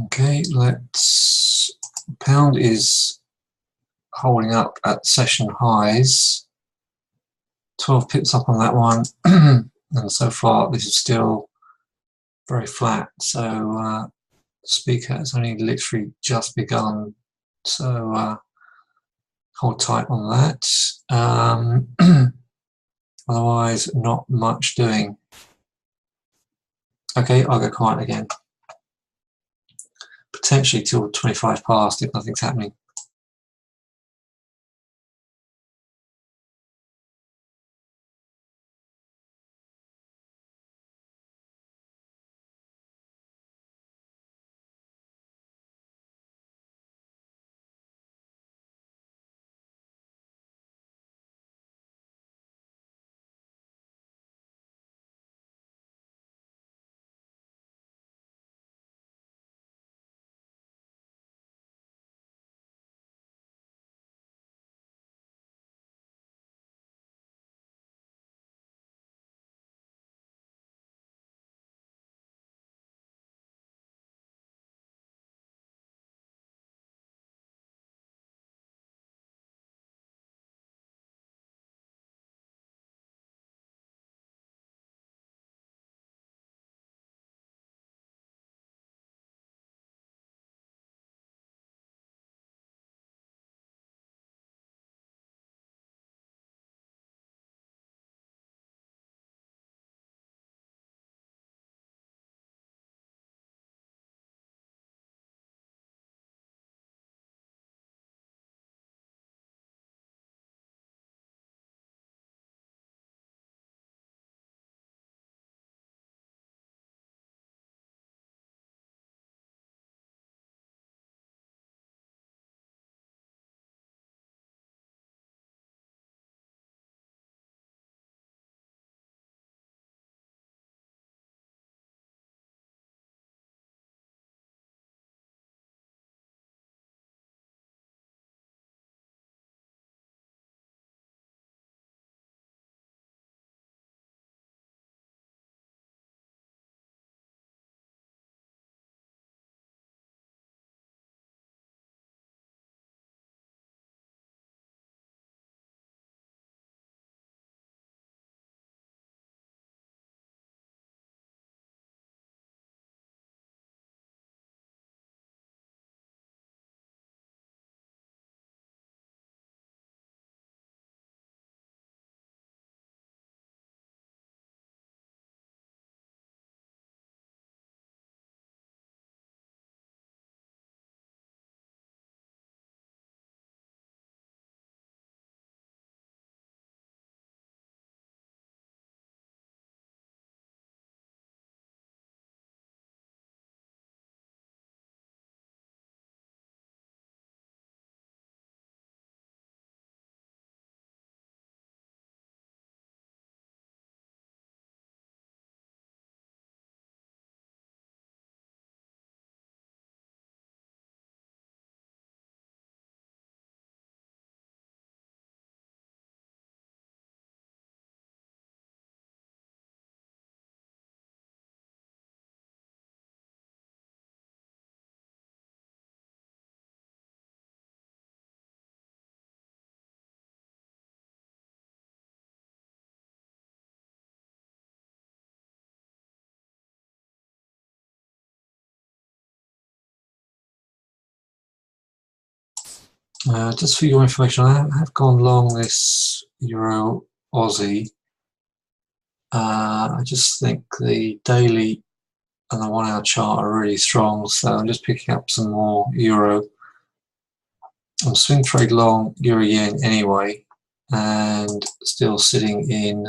Okay, pound is holding up at session highs. 12 pips up on that one, and so far this is still very flat. So speaker has only literally just begun. So hold tight on that. Otherwise, not much doing. Okay, I'll go quiet again. Potentially till 25 past if nothing's happening. Just for your information, I have gone long this Euro Aussie. I just think the daily and the 1 hour chart are really strong, so I'm just picking up some more Euro. I'm swing trade long Euro Yen anyway, and still sitting in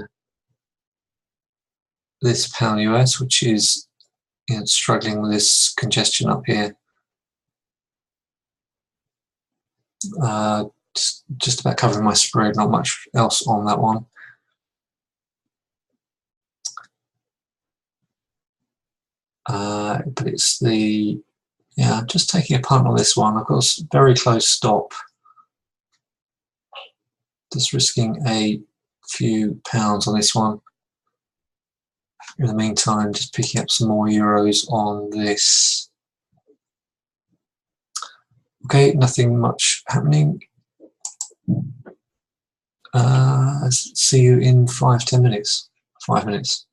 this pound US, which is struggling with this congestion up here. Just about covering my spread, not much else on that one. But it's the, yeah, I'm just taking a punt on this one. I've got a very close stop. Just risking a few pounds on this one. In the meantime, just picking up some more euros on this. Okay, nothing much happening. See you in 5-10 minutes. 5 minutes.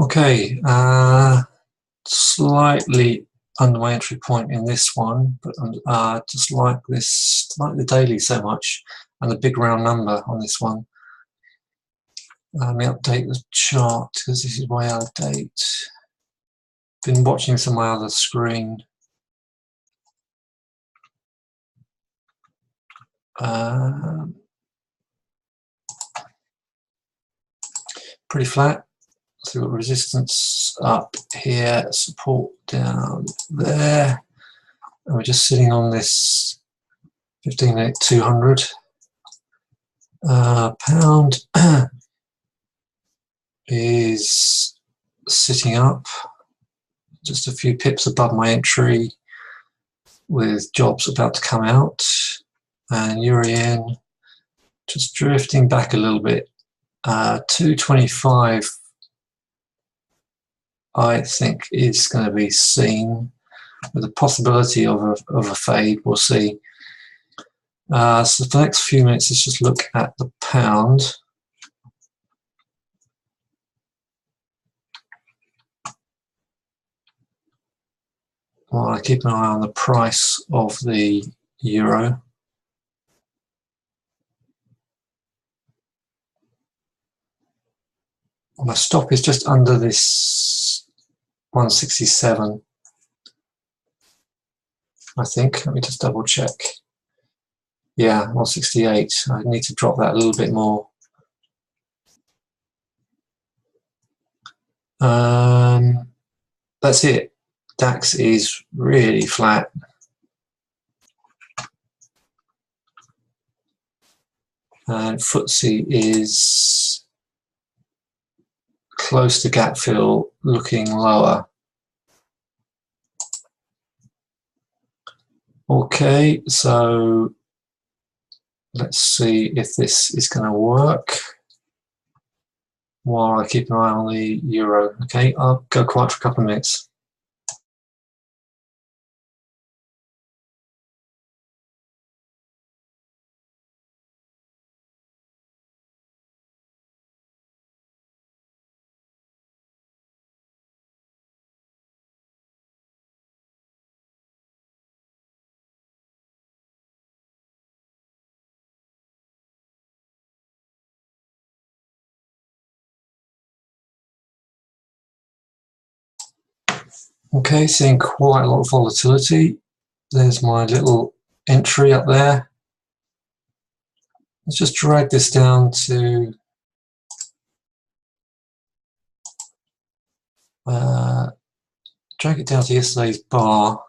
Okay, slightly under my entry point in this one, but just like this, like the daily so much, and the big round number on this one. Let me update the chart because this is way out of date. Been watching this on my other screen. Pretty flat. So we've got resistance up here, support down there, and we're just sitting on this 15-minute 200. Pound is sitting up just a few pips above my entry with jobs about to come out, and euro yen just drifting back a little bit. 225 I think is going to be seen with the possibility of a fade. We'll see. So for the next few minutes, let's just look at the pound. While I keep an eye on the price of the euro. My stop is just under this 167, I think. Let me just double check. Yeah, 168. I need to drop that a little bit more. That's it. DAX is really flat. And FTSE is close to gap fill, looking lower. Okay, so let's see if this is going to work while I keep an eye on the euro. Okay, I'll go quiet for a couple of minutes. Okay, seeing quite a lot of volatility. There's my little entry up there. Let's just drag this down to drag it down to yesterday's bar.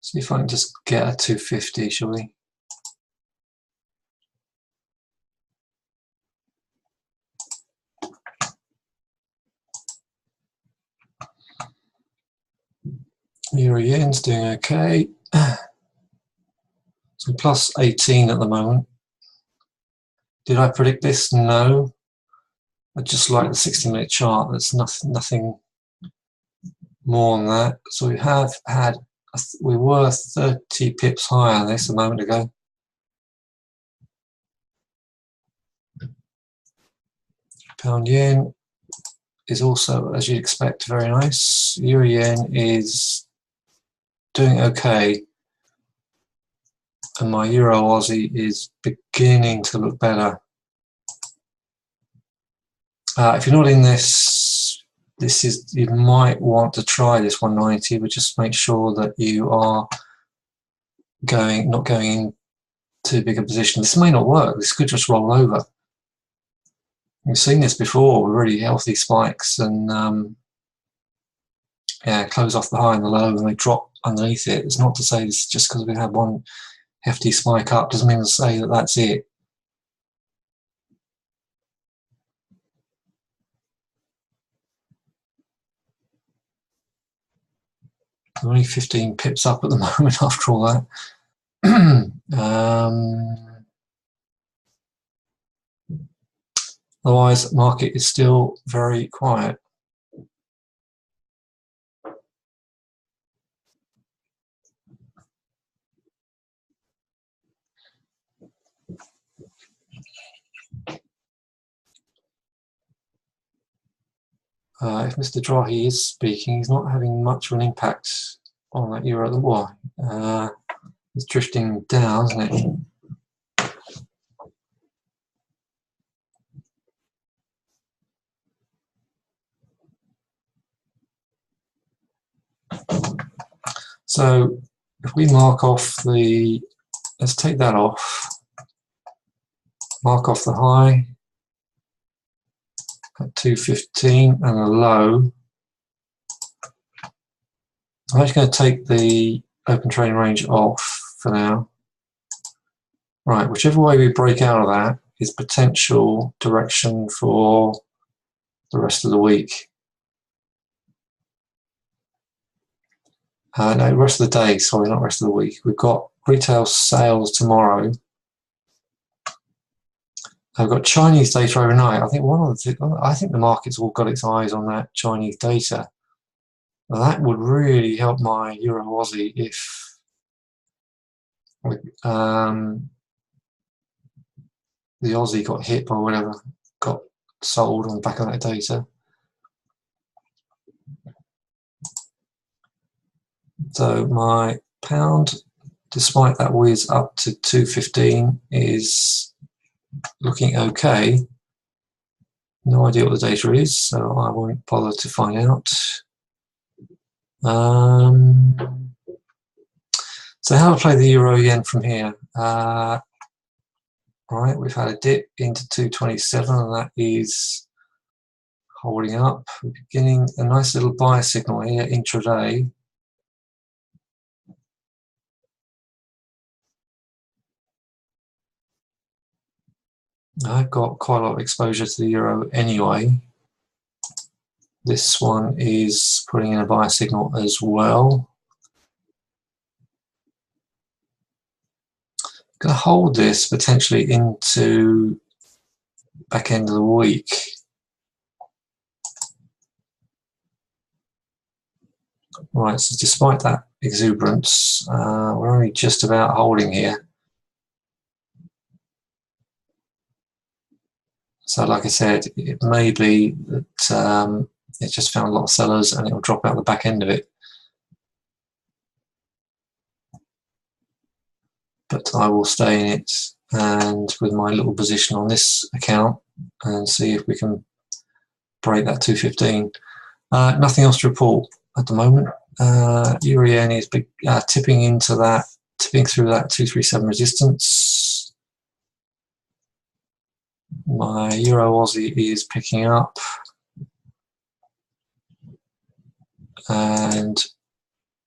See if I can just get a 250, shall we? Euro yen's doing okay. So plus 18 at the moment. Did I predict this? No. I just like the 60-minute chart. There's nothing more than that. So we have had, we were 30 pips higher than this a moment ago. Pound yen is also, as you'd expect, very nice. Euro yen is doing okay. And my Euro Aussie is beginning to look better. If you're not in this, you might want to try this 190, but just make sure that you are not going in too big a position. This may not work. This could just roll over. We've seen this before with really healthy spikes, and yeah, close off the high and the low, and they drop underneath it. It's not to say this just because we had one hefty spike up doesn't mean to say that that's it. I'm only 15 pips up at the moment after all that. Otherwise, the market is still very quiet. if Mr. Drahi is speaking, he's not having much of an impact on that euro. Well, it's drifting down, isn't it? So if we mark off the, let's take that off, mark off the high at 215 and a low. I'm actually going to take the open trading range off for now. Right, whichever way we break out of that is potential direction for the rest of the week. No, rest of the day, sorry, not rest of the week. We've got retail sales tomorrow. I've got Chinese data overnight. I think I think the market's all got its eyes on that Chinese data. That would really help my Euro Aussie if the Aussie got hit by whatever got sold on the back of that data. So my pound, despite that whiz up to 215, is looking okay. No idea what the data is, so I won't bother to find out. So how to play the euro yen from here? Right, we've had a dip into 227, and that is holding up. We're beginning a nice little buy signal here intraday. I've got quite a lot of exposure to the euro anyway. This one is putting in a buy signal as well. I'm going to hold this potentially into back end of the week. Right, so despite that exuberance, we're only just about holding here. So like I said, it may be that it just found a lot of sellers and it will drop out the back end of it. But I will stay in it and with my little position on this account and see if we can break that 215. Nothing else to report at the moment. Euro yen is tipping through that 237 resistance. My Euro Aussie is picking up, and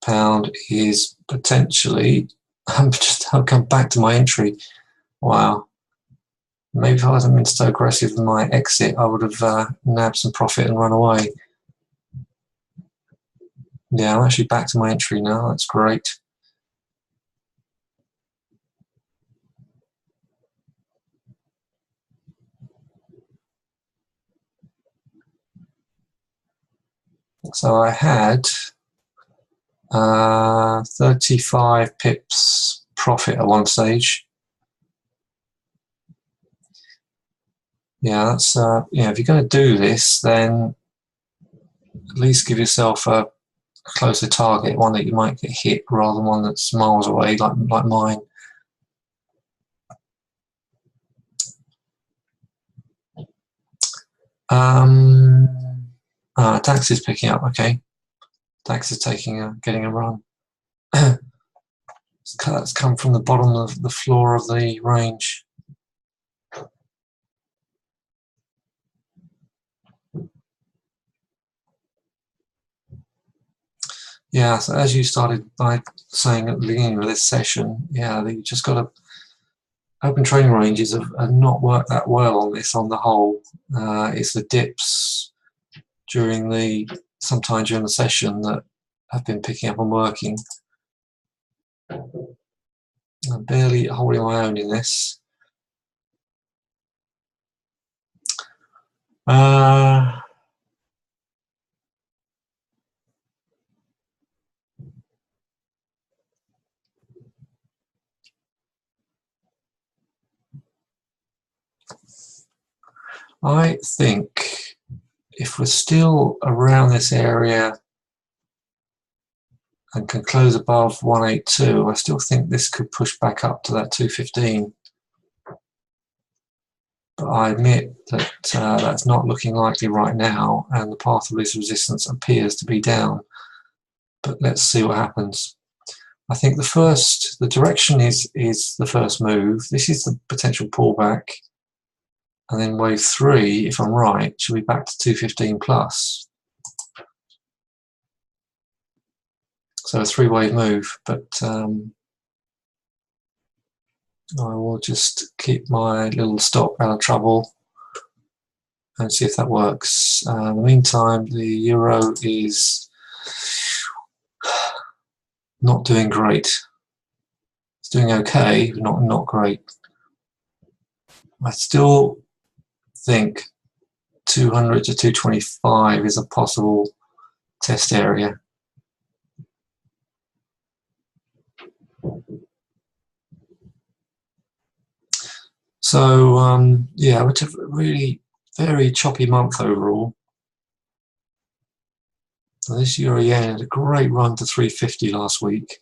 pound is potentially. I'll come back to my entry. Wow. Maybe if I hadn't been so aggressive with my exit, I would have nabbed some profit and run away. Yeah, I'm actually back to my entry now. That's great. So I had 35 pips profit at one stage. Yeah, that's if you're going to do this, then at least give yourself a closer target, one that you might get hit rather than one that's miles away, like mine. DAX is picking up. Okay, DAX is getting a run. That's come from the bottom of the floor of the range. Yeah, so as you started by saying at the beginning of this session, yeah, you just got to open trading ranges have not worked that well on this on the whole. It's the dips sometime during the session that have been picking up and working. I'm barely holding my own in this. I think if we're still around this area and can close above 182, I still think this could push back up to that 215. But I admit that that's not looking likely right now, and the path of least resistance appears to be down. But let's see what happens. I think the direction is the first move. This is the potential pullback. And then wave 3, if I'm right, should be back to 215 plus. So a 3-wave move, but I will just keep my little stop out of trouble and see if that works. In the meantime, the euro is not doing great. It's doing okay, but not great. I still think 200 to 225 is a possible test area. So yeah, it's a really very choppy month overall. So this euro yen had a great run to 350 last week.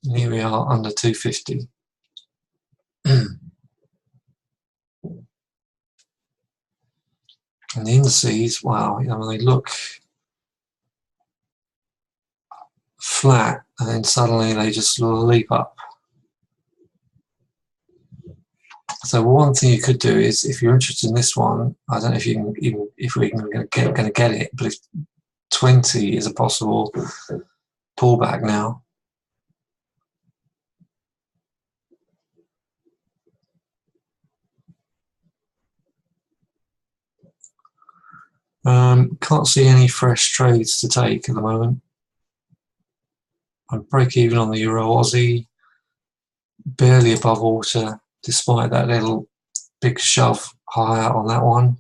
And here we are under 250. And the indices, wow, you know, they look flat and then suddenly they just leap up. So one thing you could do is, if you're interested in this one, I don't know if you can even if we're going to get it, but if 20 is a possible pullback now. Can't see any fresh trades to take at the moment. I'm break even on the Euro Aussie, barely above water, despite that little big shove higher on that one.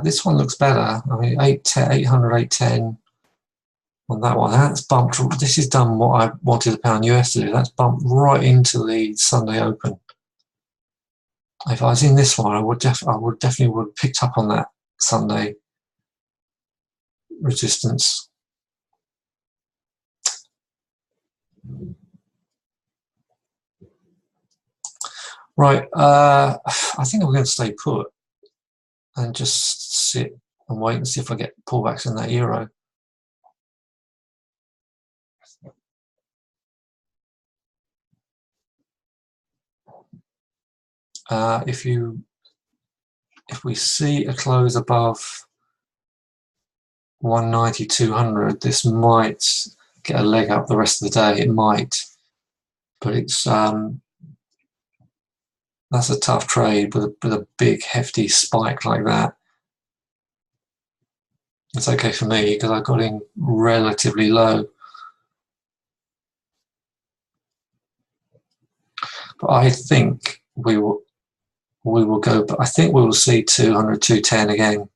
This one looks better. I mean, 800, 810 on that one. That's bumped. This has done what I wanted the pound US to do. That's bumped right into the Sunday Open. If I was in this one, I would definitely would have picked up on that Sunday resistance. Right, I think I'm going to stay put and just sit and wait and see if I get pullbacks in that euro. If we see a close above 190, 200, this might get a leg up the rest of the day. It might, but it's that's a tough trade with a big hefty spike like that. It's okay for me because I got in relatively low. But I think we will go, but I think we will see 200, 210 again.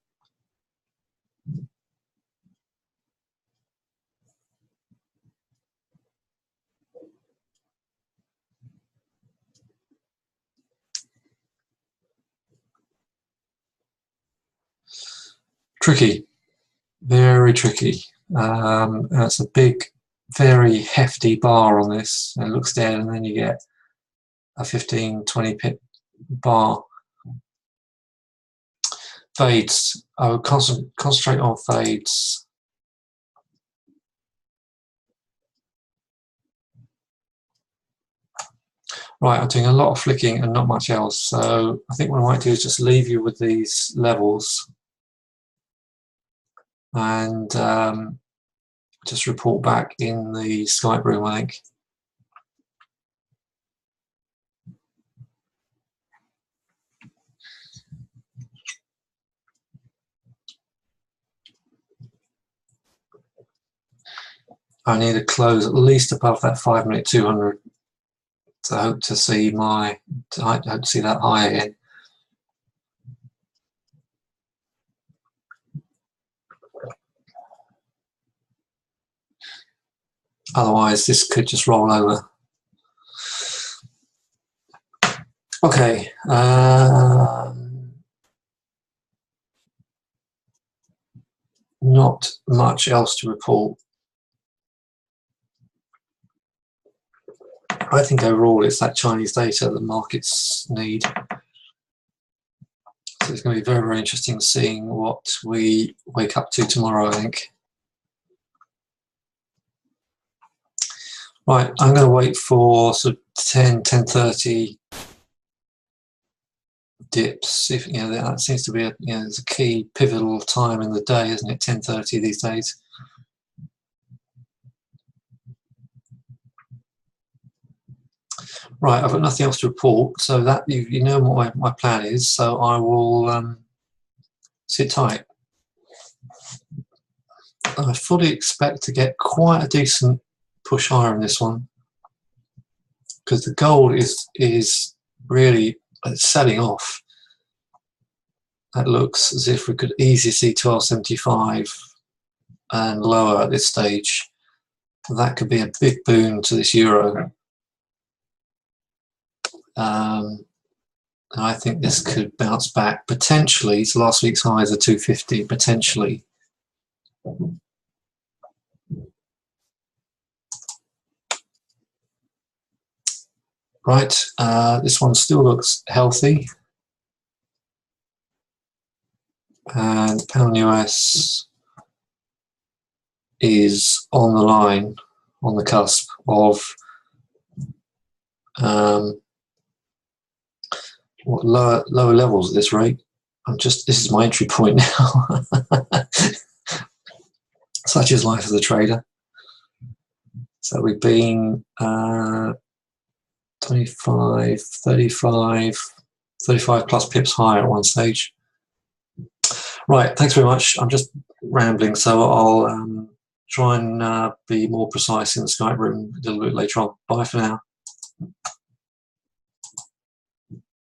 Tricky, very tricky. It's a big, very hefty bar on this. It looks dead, and then you get a 15, 20 pip bar. Fades. I would concentrate on fades. Right, I'm doing a lot of flicking and not much else. So I think what I might do is just leave you with these levels and just report back in the Skype room, I think. I need to close at least above that 5-minute 200 to hope to see I hope to see that high again. Otherwise, this could just roll over. Okay. Not much else to report. I think overall it's that Chinese data that markets need. So it's going to be very, very interesting seeing what we wake up to tomorrow, I think. Right, I'm going to wait for sort of 10:30 dips. If that seems to be it's a key pivotal time in the day, isn't it? 10:30 these days. Right, I've got nothing else to report, so that you know what my plan is. So I will sit tight. I fully expect to get quite a decent push higher in this one, because the gold is really selling off. That looks as if we could easily see 1275 and lower at this stage. That could be a big boon to this euro. I think this could bounce back potentially. So last week's highs are 250 potentially. Right, this one still looks healthy. And pound US is on the line, on the cusp of lower levels at this rate. This is my entry point now. Such is life as a trader. So we've been 25, 35 plus pips higher at one stage. Right, thanks very much. I'm just rambling, so I'll try and be more precise in the Skype room a little bit later on. Bye for now.